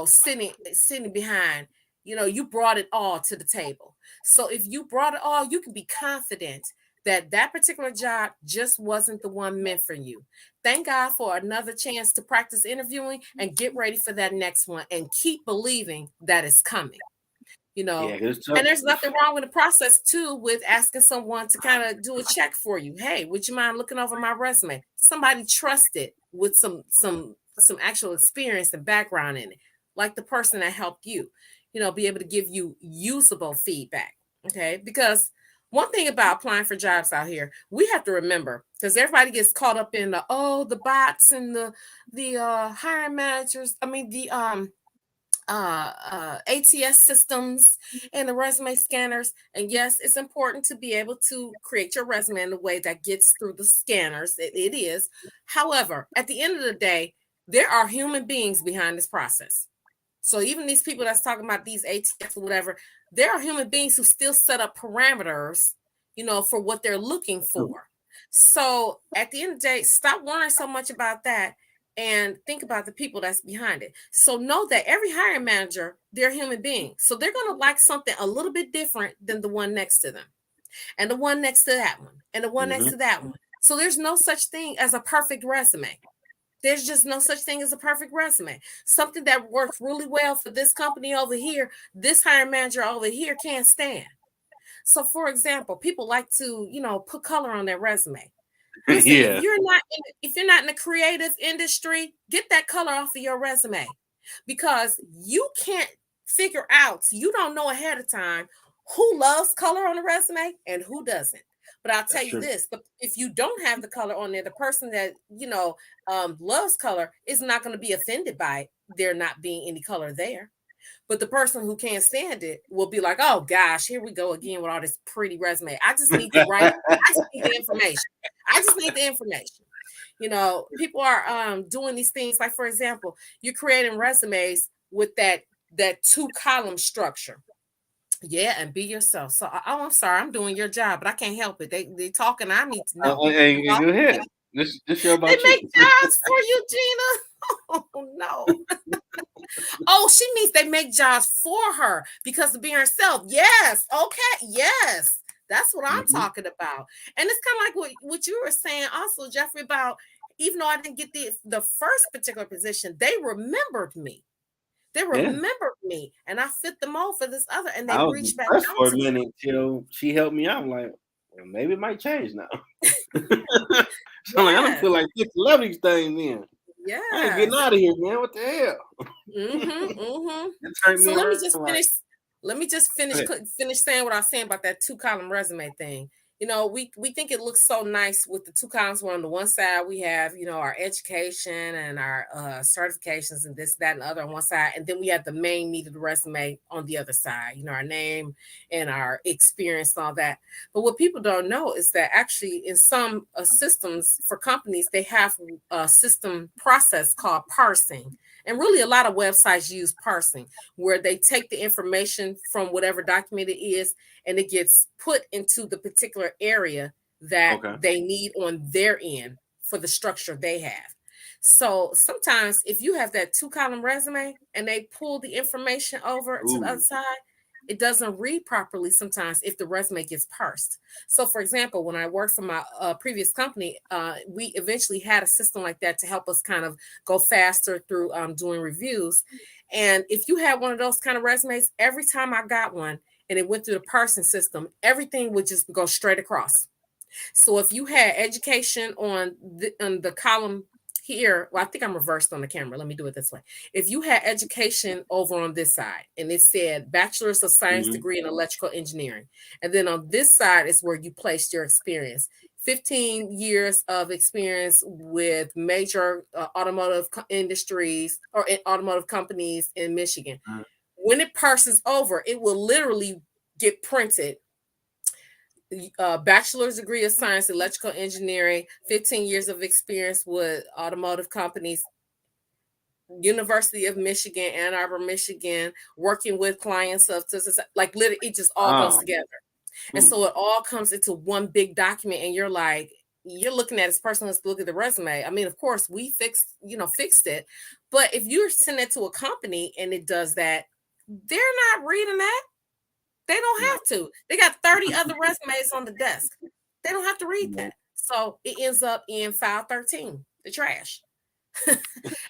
sitting behind. You brought it all to the table. So if you brought it all, you can be confident that that particular job just wasn't the one meant for you. Thank God for another chance to practice interviewing and get ready for that next one and keep believing that it's coming.
Yeah,
And there's nothing wrong with the process too with asking someone to kind of do a check for you. Hey, would you mind looking over my resume? Somebody trusted with some actual experience and background in it, like the person that helped you, be able to give you usable feedback. Okay, because one thing about applying for jobs out here, we have to remember, because everybody gets caught up in the bots and the hiring managers. I mean the ATS systems and the resume scanners. And yes, it's important to be able to create your resume in a way that gets through the scanners. It is. However, at the end of the day, there are human beings behind this process. So even these people that's talking about these ATS or whatever, there are human beings who still set up parameters, for what they're looking for. So at the end of the day, stop worrying so much about that and think about the people that's behind it. So know that every hiring manager, they're human beings. So they're going to like something a little bit different than the one next to them, and the one next to that one, and the one next to that one. So there's no such thing as a perfect resume. There's just no such thing as a perfect resume. Something that works really well for this company over here, this hiring manager over here can't stand. So, for example, people like to, put color on their resume. Listen, if you're not in the creative industry, get that color off of your resume, because you can't figure out, you don't know ahead of time who loves color on the resume and who doesn't. But I'll tell you this, if you don't have the color on there, the person that, loves color is not going to be offended by there not being any color there. But the person who can't stand it will be like, oh gosh, here we go again with all this pretty resume. I just need to write. I just need the information. I just need the information. People are doing these things. Like, for example, you're creating resumes with that 2-column structure. Yeah, and be yourself. So, I'm sorry, I'm doing your job, but I can't help it. They talking. I need to know.
Hey, go ahead. This show about
you. They make jobs for you, Gina. Oh no. Oh, she means they make jobs for her because of being herself. Yes. Okay. Yes. That's what I'm talking about. And it's kind of like what you were saying also, Jeffrey, about even though I didn't get the first particular position, they remembered me. They remembered me, and I fit them all for this other, and they reached back out
for a minute till she helped me out. I'm like, well, maybe it might change now. So I don't feel like 11 these things then.
Yeah,
I ain't getting out of here, man. What the hell?
So let me just finish saying what I was saying about that 2-column resume thing. We think it looks so nice with the 2 columns where on the one side we have, our education and our certifications and this, that, and the other on one side. And then we have the main meat of the resume on the other side, our name and our experience and all that. But what people don't know is that actually in some systems for companies, they have a system process called parsing. And really, a lot of websites use parsing, where they take the information from whatever document it is, and it gets put into the particular area that they need on their end for the structure they have. So sometimes if you have that 2-column resume and they pull the information over to the other side, it doesn't read properly sometimes if the resume gets parsed. So, for example, when I worked for my previous company, we eventually had a system like that to help us kind of go faster through doing reviews. And if you had one of those kind of resumes, every time I got one and it went through the parsing system, everything would just go straight across. So if you had education on the column here, well, I think I'm reversed on the camera. Let me do it this way. If you had education over on this side and it said bachelor's of science degree in electrical engineering, and then on this side is where you placed your experience. 15 years of experience with major automotive industries or automotive companies in Michigan. When it parses over, it will literally get printed. Bachelor's degree of science, electrical engineering, 15 years of experience with automotive companies, University of Michigan, Ann Arbor, Michigan, working with clients of, like literally, it just all goes together. And so it all comes into one big document, and you're like, you're looking at this person, let's look at the resume. I mean, of course, we fixed it. But if you're sending it to a company and it does that, they're not reading that. They don't have to. They got 30 other resumes on the desk. They don't have to read that. So it ends up in file 13, the trash.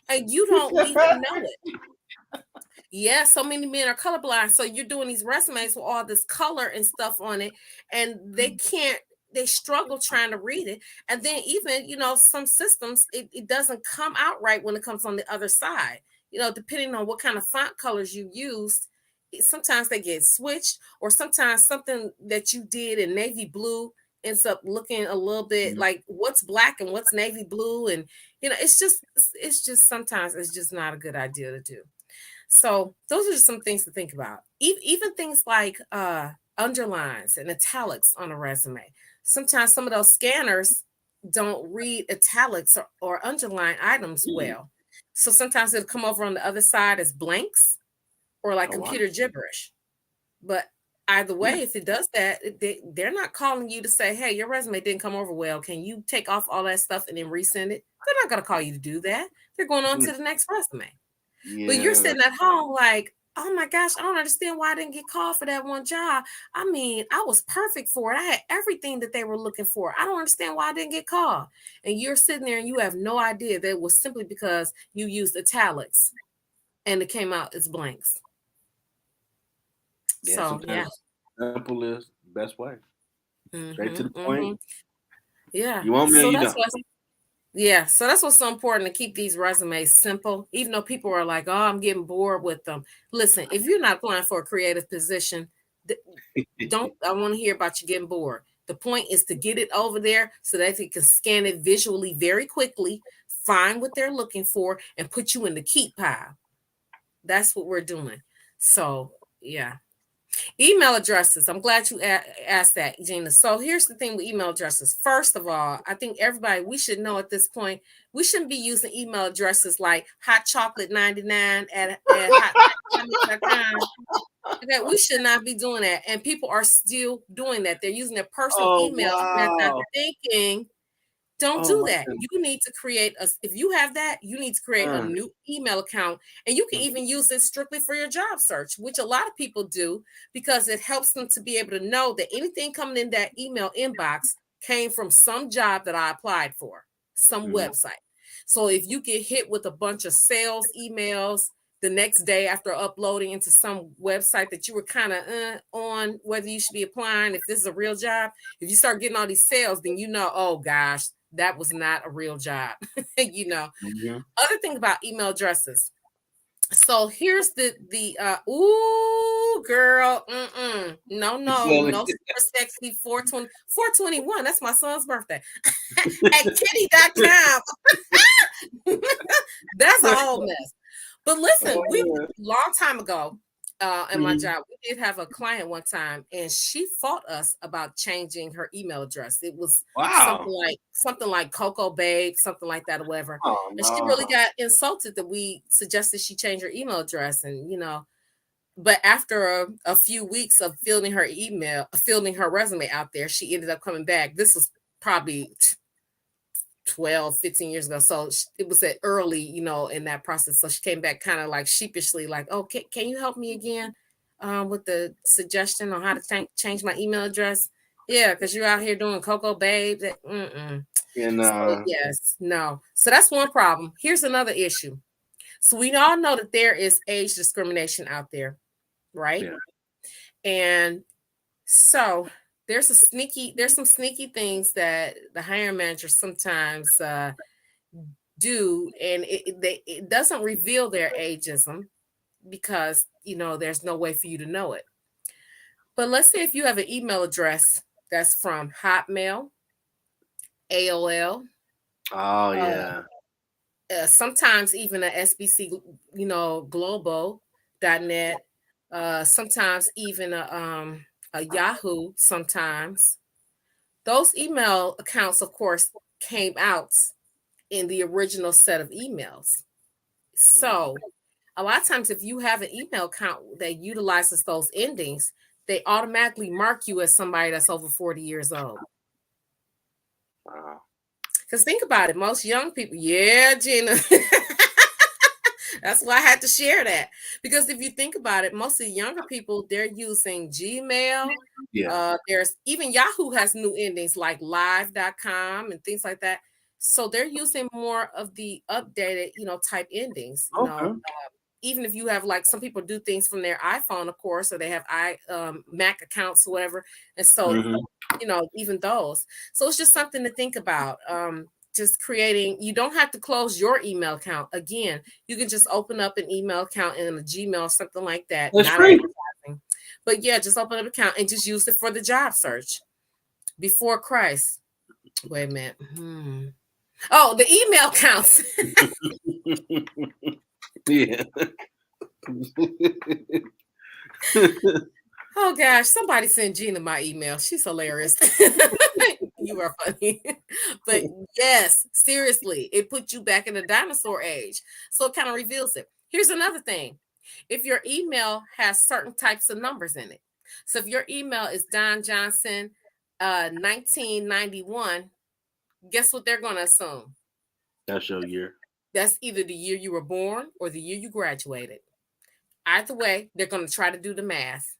And you don't even know it. Yeah, so many men are colorblind. So you're doing these resumes with all this color and stuff on it, and they struggle trying to read it. And then even, some systems, it doesn't come out right when it comes on the other side. Depending on what kind of font colors you used, sometimes they get switched, or sometimes something that you did in navy blue ends up looking a little bit like what's black and what's navy blue. And, it's just sometimes it's just not a good idea to do. So those are just some things to think about. Even things like underlines and italics on a resume. Sometimes some of those scanners don't read italics or underline items well. So sometimes it'll come over on the other side as blanks or like computer gibberish. But either way, if it does that, they're not calling you to say, hey, your resume didn't come over well. Can you take off all that stuff and then resend it? They're not going to call you to do that. They're going on to the next resume. Yeah. But you're sitting at home like, oh my gosh, I don't understand why I didn't get called for that one job. I mean, I was perfect for it. I had everything that they were looking for. I don't understand why I didn't get called. And you're sitting there and you have no idea that it was simply because you used italics and it came out as blanks.
Yeah, so simple is the best way. Straight to the point.
Yeah.
You want me or you don't?
Yeah, so that's what's so important, to keep these resumes simple, even though people are like, oh, I'm getting bored with them. Listen, if you're not applying for a creative position, I want to hear about you getting bored. The point is to get it over there so that they can scan it visually very quickly, find what they're looking for, and put you in the keep pile. That's what we're doing. So, yeah. Email addresses. I'm glad you asked that, Gina. So here's the thing with email addresses. First of all, I think we should know at this point, we shouldn't be using email addresses like hotchocolate99 at hotchocolate.com. Okay, we should not be doing that. And people are still doing that. They're using their personal email. Wow. And they're not thinking, don't do that. You need to create if you have that, you need to create a new email account, and you can even use it strictly for your job search, which a lot of people do, because it helps them to be able to know that anything coming in that email inbox came from some job that I applied for, some website. So if you get hit with a bunch of sales emails the next day after uploading into some website that you were kind of on whether you should be applying, if this is a real job, if you start getting all these sales, then oh gosh, that was not a real job. Other thing about email addresses. So here's the ooh girl, no super sexy 421. That's my son's birthday at kitty.com. That's a whole mess. But listen, long time ago in my job, we did have a client one time, and she fought us about changing her email address. It was something like Coco Babe, something like that, or whatever. And she really got insulted that we suggested she change her email address. And but after a few weeks of fielding her resume out there, she ended up coming back. This was probably 12, 15 years ago. So it was early, in that process. So she came back kind of like sheepishly, like, oh, can you help me again with the suggestion on how to change my email address? Yeah, because you're out here doing Coco Babe. So, yes, no. So that's one problem. Here's another issue. So we all know that there is age discrimination out there, right? Yeah. And so there's some sneaky things that the hiring managers sometimes do, and it doesn't reveal their ageism because there's no way for you to know it. But let's say if you have an email address that's from Hotmail, AOL, sometimes even a SBC, global.net, sometimes even a Yahoo. Sometimes those email accounts, of course, came out in the original set of emails. So a lot of times if you have an email account that utilizes those endings, they automatically mark you as somebody that's over 40 years old.
Wow.
Because think about it, most young people, yeah, Gina. That's why I had to share that. Because if you think about it, most of the younger people, they're using Gmail.
Yeah.
There's even Yahoo has new endings like live.com and things like that. So they're using more of the updated, type endings,
Okay.
even if you have, like, some people do things from their iPhone, of course, or they have Mac accounts or whatever. And so, even those. So it's just something to think about. Just creating, you don't have to close your email account. Again, you can just open up an email account in a Gmail or something like that.
That's
Not
free.
advertising. But yeah, just open up an account and just use it for the job search. Before Christ. Wait a minute. Oh, the email counts.
Yeah.
Oh gosh, somebody send Gina my email. She's hilarious. You are funny. But yes, seriously, it put you back in the dinosaur age. So it kind of reveals it. Here's another thing. If your email has certain types of numbers in it. So if your email is Don Johnson 1991, guess what they're going to assume?
That's your year.
That's either the year you were born or the year you graduated. Either way, they're going to try to do the math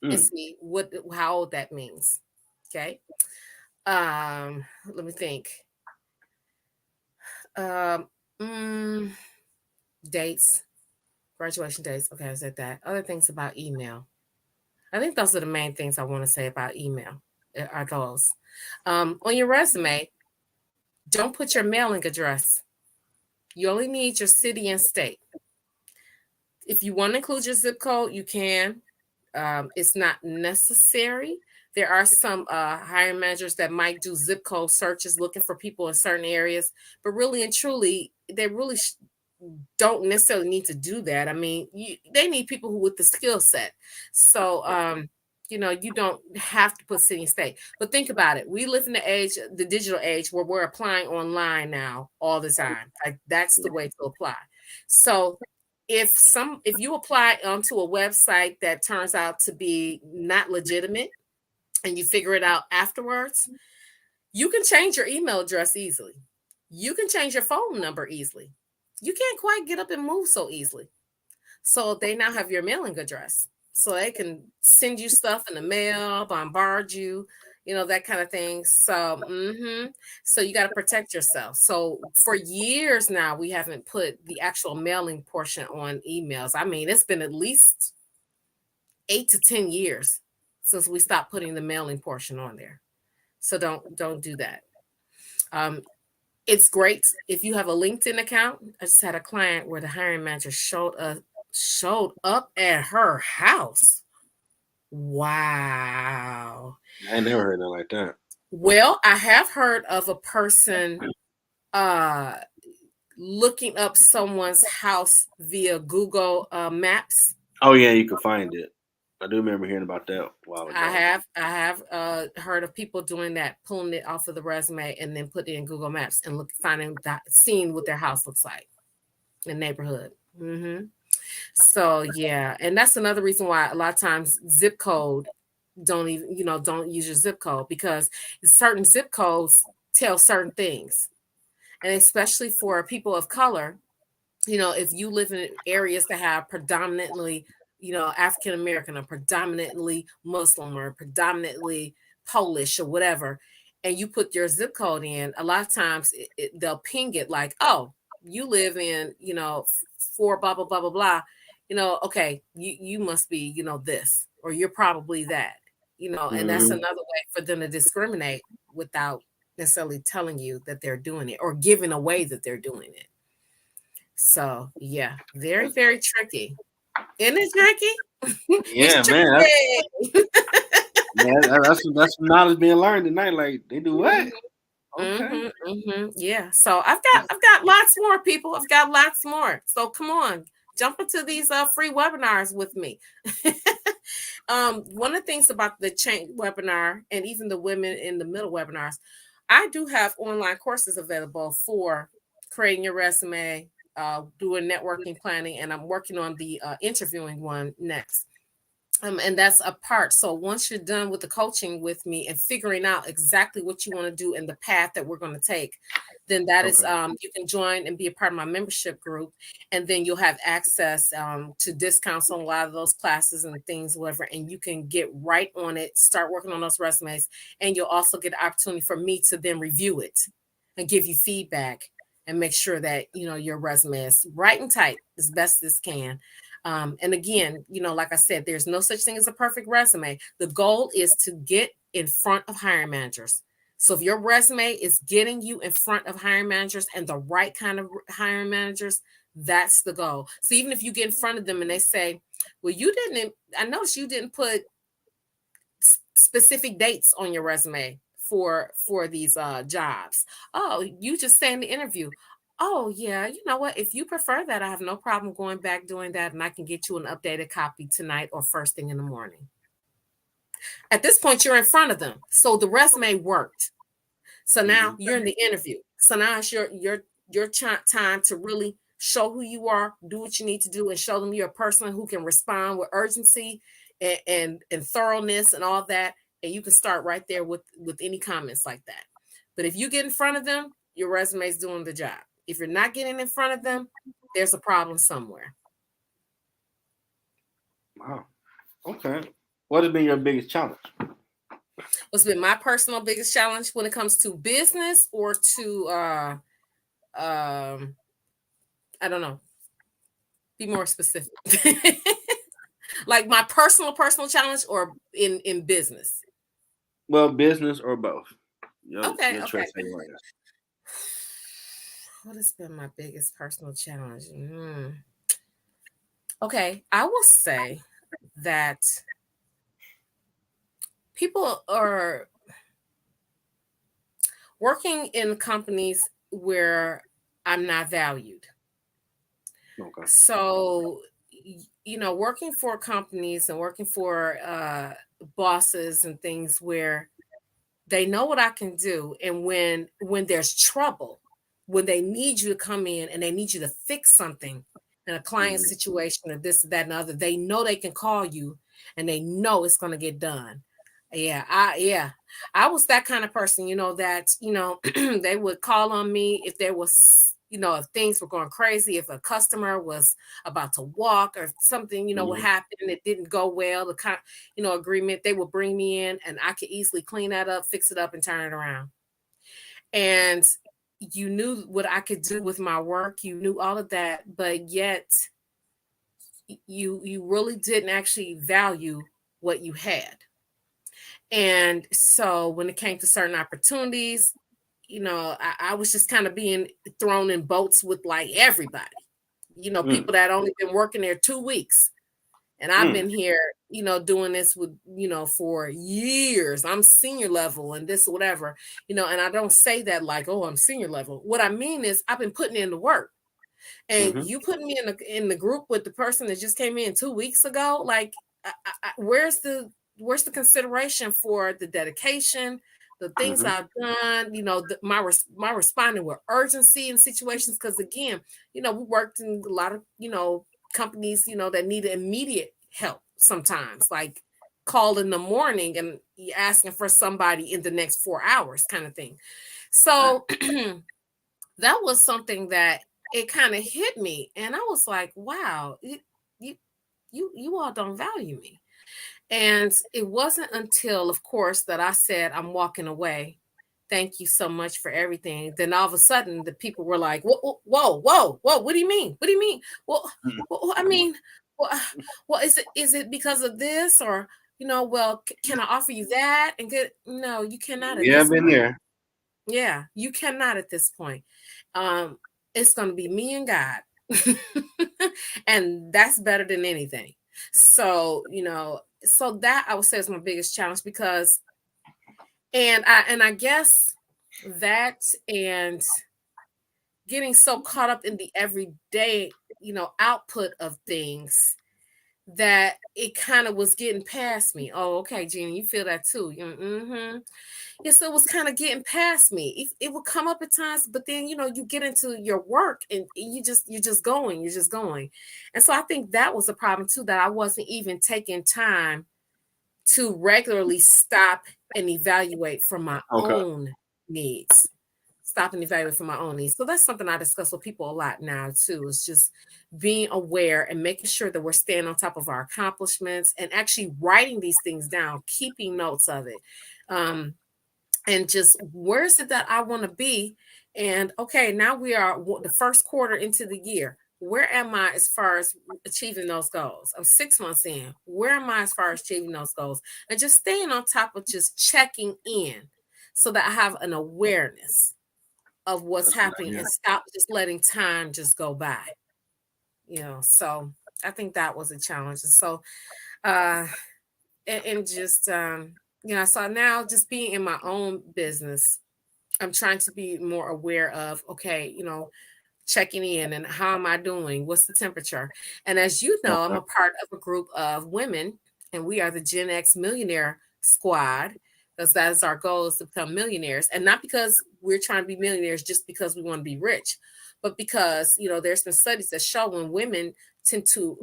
and see how old that means. Okay. Let me think. Dates, graduation dates. Okay, I said that. Other things about email. I think those are the main things I want to say about email. Are those on your resume? Don't put your mailing address. You only need your city and state. If you want to include your zip code, you can. It's not necessary. There are some hiring managers that might do zip code searches looking for people in certain areas, but really and truly, they really don't necessarily need to do that. I mean, they need people who with the skill set. So, you don't have to put city and state. But think about it. We live in the digital age, where we're applying online now all the time. Like, that's the way to apply. So if you apply onto a website that turns out to be not legitimate and you figure it out afterwards, you can change your email address easily. You can change your phone number easily. You can't quite get up and move so easily. So they now have your mailing address. So they can send you stuff in the mail, bombard you, that kind of thing. So, so you got to protect yourself. So for years now, we haven't put the actual mailing portion on emails. I mean, it's been at least 8 to 10 years since we stopped putting the mailing portion on there. So don't do that. It's great if you have a LinkedIn account. I just had a client where the hiring manager showed up at her house. Wow.
I ain't never heard nothing like that.
Well, I have heard of a person looking up someone's house via Google Maps.
Oh yeah, you can find it. I do remember hearing about that a while ago.
I have heard of people doing that, pulling it off of the resume and then put it in Google Maps and seeing what their house looks like in the neighborhood. So yeah, and that's another reason why a lot of times zip code don't use your zip code, because certain zip codes tell certain things, and especially for people of color, if you live in areas that have predominantly African American or predominantly Muslim or predominantly Polish or whatever, and you put your zip code in, a lot of times they'll ping it like, oh, you live in for blah blah blah blah blah, okay, you must be this, or you're probably that, and that's another way for them to discriminate without necessarily telling you that they're doing it or giving away that they're doing it. So yeah, very, very tricky. Isn't it tricky?
Yeah, man. That's some knowledge being learned tonight. Like, they do what? Okay.
Yeah. So I've got lots more, people. I've got lots more. So come on, jump into these free webinars with me. One of the things about the chain webinar and even the women in the middle webinars, I do have online courses available for creating your resume, doing networking planning, and I'm working on the interviewing one next. And that's a part. So once you're done with the coaching with me and figuring out exactly what you want to do and the path that we're going to take, then that is you can join and be a part of my membership group, and then you'll have access to discounts on a lot of those classes and things, whatever, and you can get right on it, start working on those resumes, and you'll also get the opportunity for me to then review it and give you feedback and make sure that your resume is right and tight as best as can. And again, like I said, there's no such thing as a perfect resume. The goal is to get in front of hiring managers. So if your resume is getting you in front of hiring managers and the right kind of hiring managers, that's the goal. So even if you get in front of them and they say, well, I noticed you didn't put specific dates on your resume for these jobs. Oh, you just say in the interview, oh yeah, you know what? If you prefer that, I have no problem going back doing that, and I can get you an updated copy tonight or first thing in the morning. At this point, you're in front of them, so the resume worked. So now you're in the interview. So now it's your time to really show who you are, do what you need to do, and show them you're a person who can respond with urgency and thoroughness and all that. And you can start right there with any comments like that. But if you get in front of them, your resume is doing the job. If you're not getting in front of them, there's a problem somewhere.
Wow. Okay. What has been your biggest challenge?
What's been my personal biggest challenge when it comes to business or to I don't know. Be more specific. Like my personal challenge or in business?
Well, business or both.
Okay.
Right now.
What has been my biggest personal challenge? Okay, I will say that people are working in companies where I'm not valued.
Okay.
So, working for companies and working for bosses and things where they know what I can do, and when there's trouble, when they need you to come in and they need you to fix something in a client situation or this, that, and other, they know they can call you and they know it's going to get done. I was that kind of person, that they would call on me if there was, if things were going crazy, if a customer was about to walk or something, what happened, it didn't go well, the agreement, they would bring me in and I could easily clean that up, fix it up, and turn it around. And you knew what I could do with my work, you knew all of that, but yet you really didn't actually value what you had. And so when it came to certain opportunities, I was just kind of being thrown in boats with like everybody, people that only been working there 2 weeks. And I've been here, doing this with, for years. I'm senior level and this, whatever, and I don't say that like, oh, I'm senior level. What I mean is I've been putting in the work. And you put me in the group with the person that just came in 2 weeks ago. Like, where's the consideration for the dedication, the things I've done, my responding with urgency in situations? Because again, we worked in a lot of, companies, that need immediate help sometimes, like call in the morning and asking for somebody in the next 4 hours kind of thing. So that was something that it kind of hit me. And I was like, wow, you all don't value me. And it wasn't until, of course, that I said, I'm walking away. Thank you so much for everything. Then all of a sudden, the people were like, whoa, whoa, whoa, whoa. What do you mean? What do you mean? Well, I mean, well, is it because of this? Or, well, can I offer you that? And get, no, you cannot.
Yeah, I've been there.
Yeah, you cannot at this point. It's going to be me and God. And that's better than anything. So, so that I would say is my biggest challenge, because I guess that and getting so caught up in the everyday, output of things that it kind of was getting past me. Oh, okay, Jeannie, you feel that too. Mm-hmm. Yeah, so it was kind of getting past me. It would come up at times, but then you get into your work and you're just going. And so I think that was a problem too, that I wasn't even taking time to regularly stop and evaluate for my
Okay.
own needs. Stop and evaluate for my own needs. So that's something I discuss with people a lot now too. Is just being aware and making sure that we're staying on top of our accomplishments and actually writing these things down, keeping notes of it. And just where is it that I want to be? And okay, now we are the first quarter into the year. Where am I as far as achieving those goals? I'm 6 months in. Where am I as far as achieving those goals? And just staying on top of just checking in so that I have an awareness of what's
That's good.
happening
Yeah.
and stop just letting time just go by. So I think that was a challenge. And so uh and just so now just being in my own business, I'm trying to be more aware of, okay, checking in and how am I doing? What's the temperature? And as you know, I'm
Okay.
a part of a group of women, and we are the Gen X Millionaire Squad, because that is our goal, is to become millionaires. And not because we're trying to be millionaires just because we want to be rich, but because, there's been studies that show when women tend to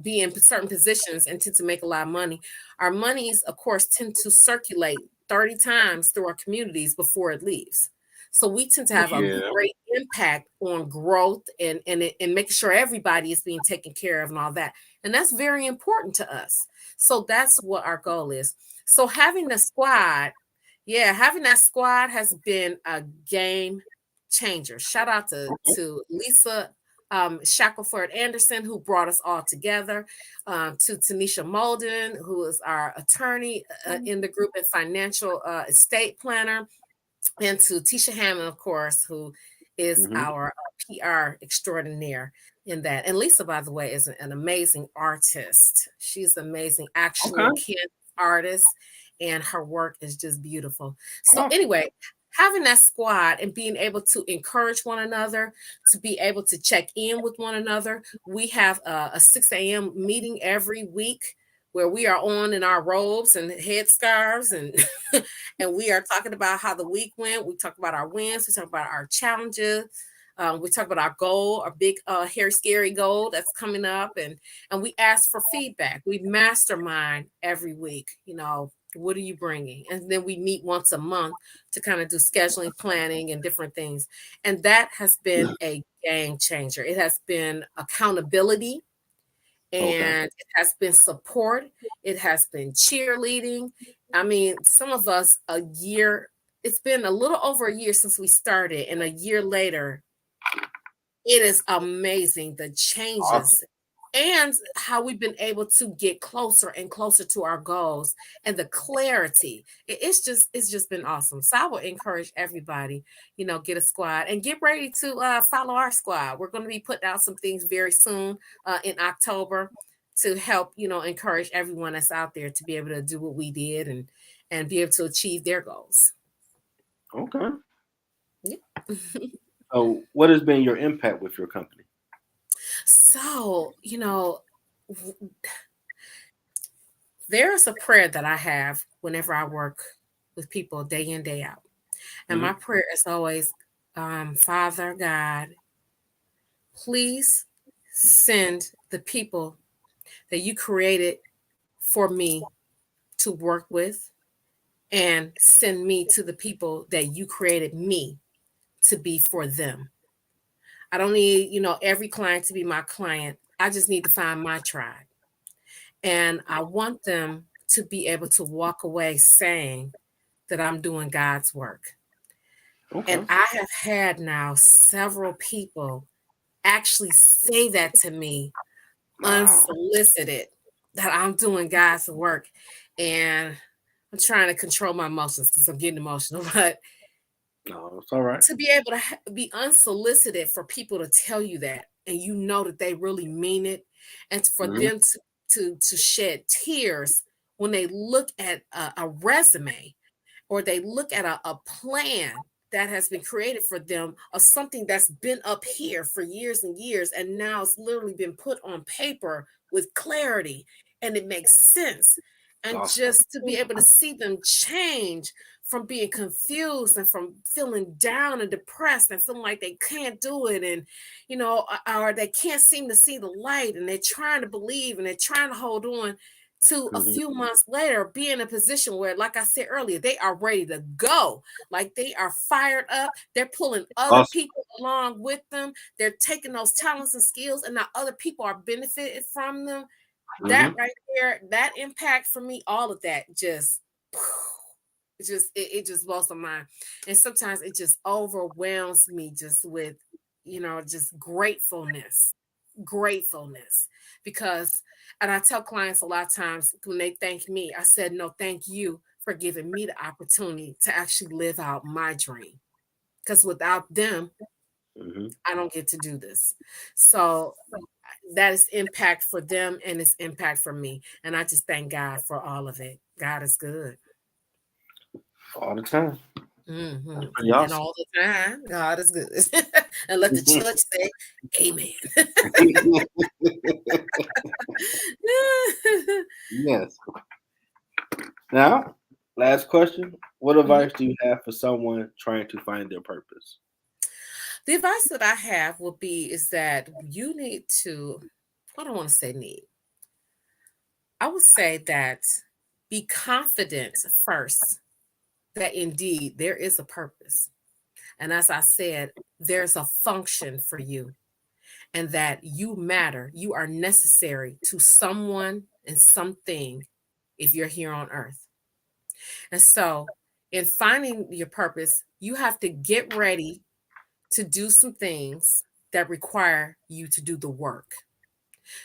be in certain positions and tend to make a lot of money, our monies, of course, tend to circulate 30 times through our communities before it leaves. So we tend to have a
Yeah.
great impact on growth and making sure everybody is being taken care of and all that. And that's very important to us. So that's what our goal is. So having the squad, having that squad has been a game changer. Shout out
Okay.
to Lisa Shackelford Anderson, who brought us all together, to Tanisha Molden, who is our attorney in the group and financial estate planner, and to Tisha Hammond, of course, who is
Mm-hmm.
our PR extraordinaire in that. And Lisa, by the way, is an amazing artist. She's an amazing
Okay.
actual kid artist, and her work is just beautiful. So
Awesome.
anyway, having that squad and being able to encourage one another, to be able to check in with one another. We have a 6 a.m. meeting every week where we are on in our robes and headscarves and and we are talking about how the week went. We talk about our wins. We talk about our challenges. We talk about our goal, our big, hairy, scary goal that's coming up, and we ask for feedback. We mastermind every week. What are you bringing? And then we meet once a month to kind of do scheduling, planning, and different things. And that has been a game changer. It has been accountability,
Okay.
and it has been support. It has been cheerleading. I mean, some of us it's been a little over a year since we started, and a year later, it is amazing the
Awesome.
changes and how we've been able to get closer and closer to our goals and the clarity. It's just been awesome. So I would encourage everybody, get a squad and get ready to follow our squad. We're going to be putting out some things very soon in October to help, encourage everyone that's out there to be able to do what we did and be able to achieve their goals.
Okay.
Yeah.
So, what has been your impact with your company?
So, there's a prayer that I have whenever I work with people day in, day out. And my
Mm-hmm.
prayer is always, Father God, please send the people that you created for me to work with, and send me to the people that you created me to be for them. I don't need, every client to be my client. I just need to find my tribe. And I want them to be able to walk away saying that I'm doing God's work. And
Okay.
I have had now several people actually say that to me
Wow.
unsolicited, that I'm doing God's work. And I'm trying to control my emotions because I'm getting emotional, but
No, it's all right.
to be able to be unsolicited for people to tell you that, and that they really mean it, and for
Mm-hmm.
them to shed tears when they look at a resume, or they look at a plan that has been created for them of something that's been up here for years and years, and now it's literally been put on paper with clarity, and it makes sense. And
Awesome.
just to be able to see them change from being confused and from feeling down and depressed and feeling like they can't do it, and or they can't seem to see the light, and they're trying to believe and they're trying to hold on to a
Mhm.
few months later be in a position where, like I said earlier, they are ready to go. Like they are fired up. They're pulling other
Awesome.
people along with them. They're taking those talents and skills, and now other people are benefited from them. That
Mhm.
right there, that impact for me, all of that it just blows my mind. And sometimes it just overwhelms me just with, just gratefulness, because, and I tell clients a lot of times when they thank me, I said, no, thank you for giving me the opportunity to actually live out my dream, because without them,
Mhm.
I don't get to do this. So that is impact for them and it's impact for me, and I just thank God for all of it. God is good.
All the time. That's
Hmm.
pretty
And
awesome.
all the time, God is good. And let the church say, Amen.
Yes. Now, last question. What
Mhm.
advice do you have for someone trying to find their purpose?
The advice that I have will be is that you need to, I don't want to say need. I would say that be confident first that indeed there is a purpose. And as I said, there's a function for you, and that you matter. You are necessary to someone and something if you're here on earth. And so, in finding your purpose, you have to get ready to do some things that require you to do the work.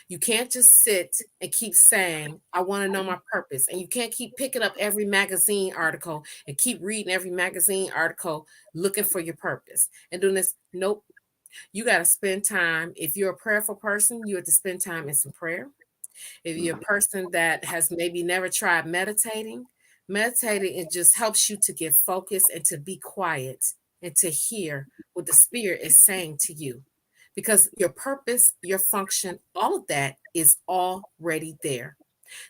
You can't just sit and keep saying, I want to know my purpose. And you can't keep picking up every magazine article and keep reading every magazine article looking for your purpose and doing this. Nope. You got to spend time. If you're a prayerful person, you have to spend time in some prayer. If you're a
Mhm.
person that has maybe never tried meditating, it just helps you to get focused and to be quiet and to hear what the spirit is saying to you. Because your purpose, your function, all of that is already there.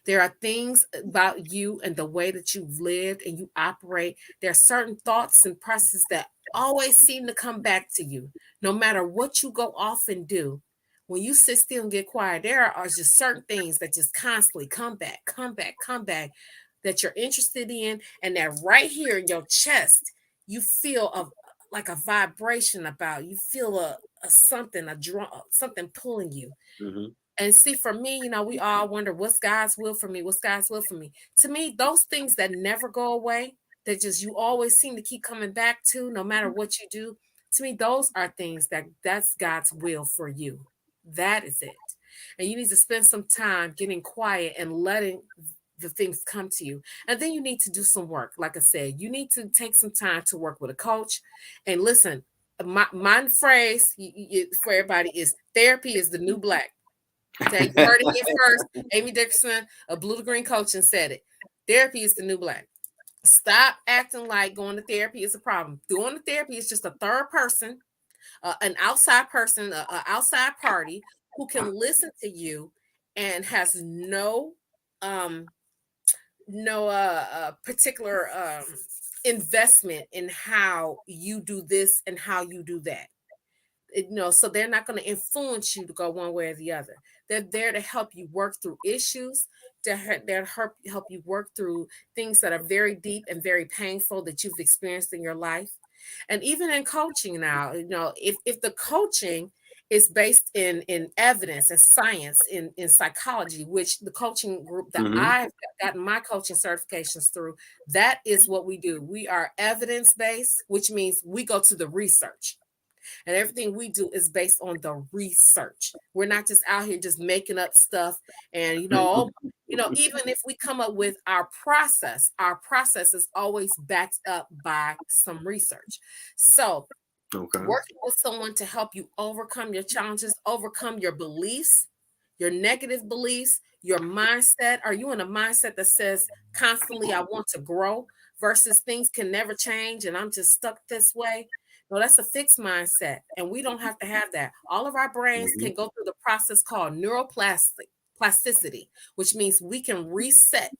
There are things about you and the way that you've lived and you operate. There are certain thoughts and processes that always seem to come back to you, no matter what you go off and do. When you sit still and get quiet, there are just certain things that just constantly come back that you're interested in, and that right here in your chest, you feel like a vibration about. You feel a something, a draw, something pulling you.
Mhm.
And see, for me, we all wonder what's God's will for me? What's God's will for me? To me, those things that never go away, that just you always seem to keep coming back to, no matter what you do, to me, those are things that's God's will for you. That is it. And you need to spend some time getting quiet and letting the things come to you. And then you need to do some work. Like I said, you need to take some time to work with a coach. And listen, my phrase for everybody is therapy is the new black. Okay, you heard it here first. Amy Dickerson of Blue to Green Coaching said it. Therapy is the new black. Stop acting like going to therapy is a problem. Going to therapy is just a third person, an outside person, an outside party who can listen to you and has um, no particular investment in how you do this and how you do that. So they're not going to influence you to go one way or the other. They're there to help you work through issues, they're help you work through things that are very deep and very painful that you've experienced in your life. And even in coaching now, if the coaching is based in evidence and science in psychology, which the coaching group that
Mhm.
I've gotten my coaching certifications through, that is what we do. We are evidence based, which means we go to the research, and everything we do is based on the research. We're not just out here just making up stuff. And even if we come up with our process is always backed up by some research. So
Okay.
working with someone to help you overcome your challenges, overcome your beliefs, your negative beliefs, your mindset. Are you in a mindset that says constantly, I want to grow? versus things can never change and I'm just stuck this way. No, that's a fixed mindset. And we don't have to have that. All of our brains can go through the process called neuroplasticity, which means we can reset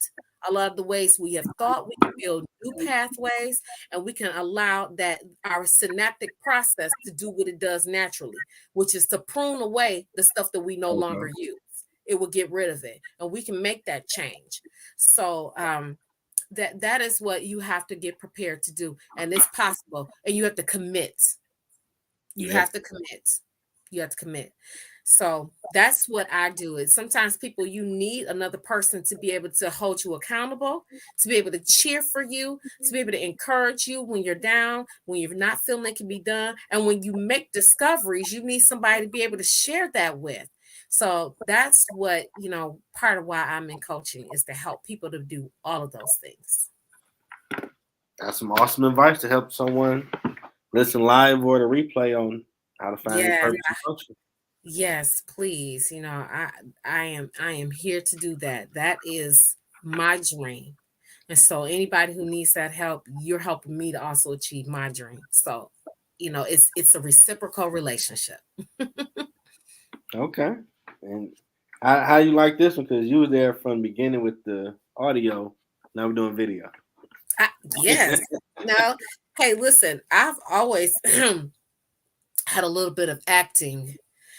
a lot of the ways we have thought. We can build new pathways, and we can allow that our synaptic process to do what it does naturally, which is to prune away the stuff that we no longer use. It will get rid of it, and we can make that change. So that is what you have to get prepared to do, and it's possible. And you have to commit. You have to commit. So that's what I do. Is sometimes people, you need another person to be able to hold you accountable, to be able to cheer for you, to be able to encourage you when you're down, when you're not feeling it can be done. And when you make discoveries, you need somebody to be able to share that with. So that's what, part of why I'm in coaching is to help people to do all of those things.
That's some awesome advice to help someone listen live or the replay on how to find their purpose and function.
Yes, please. I am here to do that. That is my dream. And so anybody who needs that help, you're helping me to also achieve my dream. So, it's a reciprocal relationship.
Okay. And how you like this one? Because you were there from the beginning with the audio. Now we're doing video.
Yes. No. Hey, listen, I've always had a little bit of acting.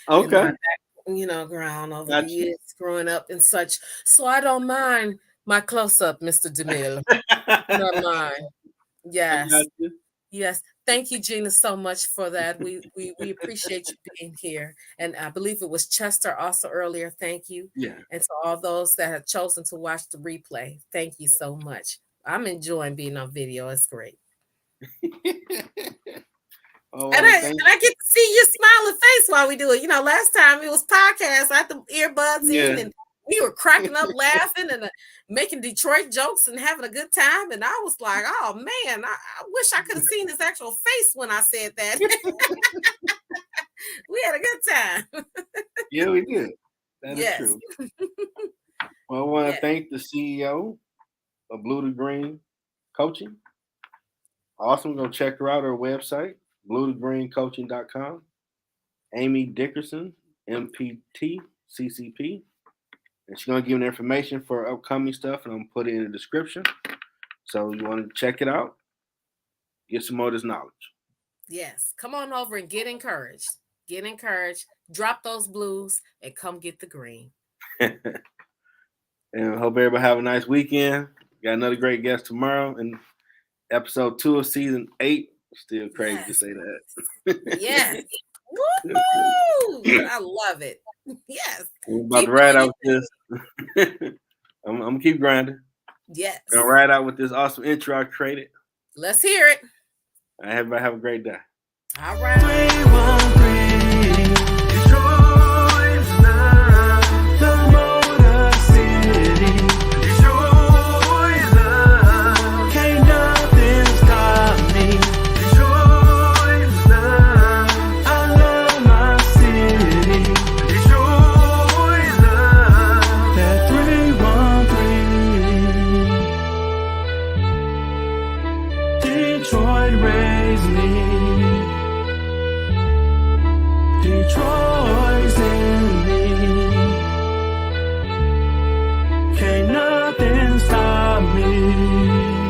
Okay.
Ground over the years growing up and such. So I don't mind my close-up, Mr. DeMille. Not mind. Yes. Yes. Thank you, Gina, so much for that. We appreciate you being here. And I believe it was Chester also earlier. Thank you.
Yeah. And
to all those that have chosen to watch the replay, thank you so much. I'm enjoying being on video. It's great. And I get to see your smiling face while we do it. Last time it was podcast. I had the earbuds in and we were cracking up, laughing and making Detroit jokes and having a good time. And I was like, oh man, I wish I could have seen his actual face when I said that. We had a good time.
Yeah, we did. That is true. Well, I want to thank the CEO of Blue to Green Coaching. Awesome. Go check her out, her website, bluetogreencoaching.com. Amy Dickerson, MPT, CCP. And she's going to give me information for upcoming stuff, and I'm going to put it in the description. So you want to check it out, get some more of this knowledge.
Yes. Come on over and get encouraged. Get encouraged. Drop those blues and come get the green.
And I hope everybody have a nice weekend. Got another great guest tomorrow in episode 2 of season 8. Still crazy to say that.
Yes. Woo-hoo! I love it. Yes.
I'm about to ride out with this. I'm going to keep grinding.
Yes.
I'm going to ride out with this awesome intro I created.
Let's hear it.
Everybody have a great day.
All right.
Detroit raised me. Detroit's in me. Can't nothing stop me.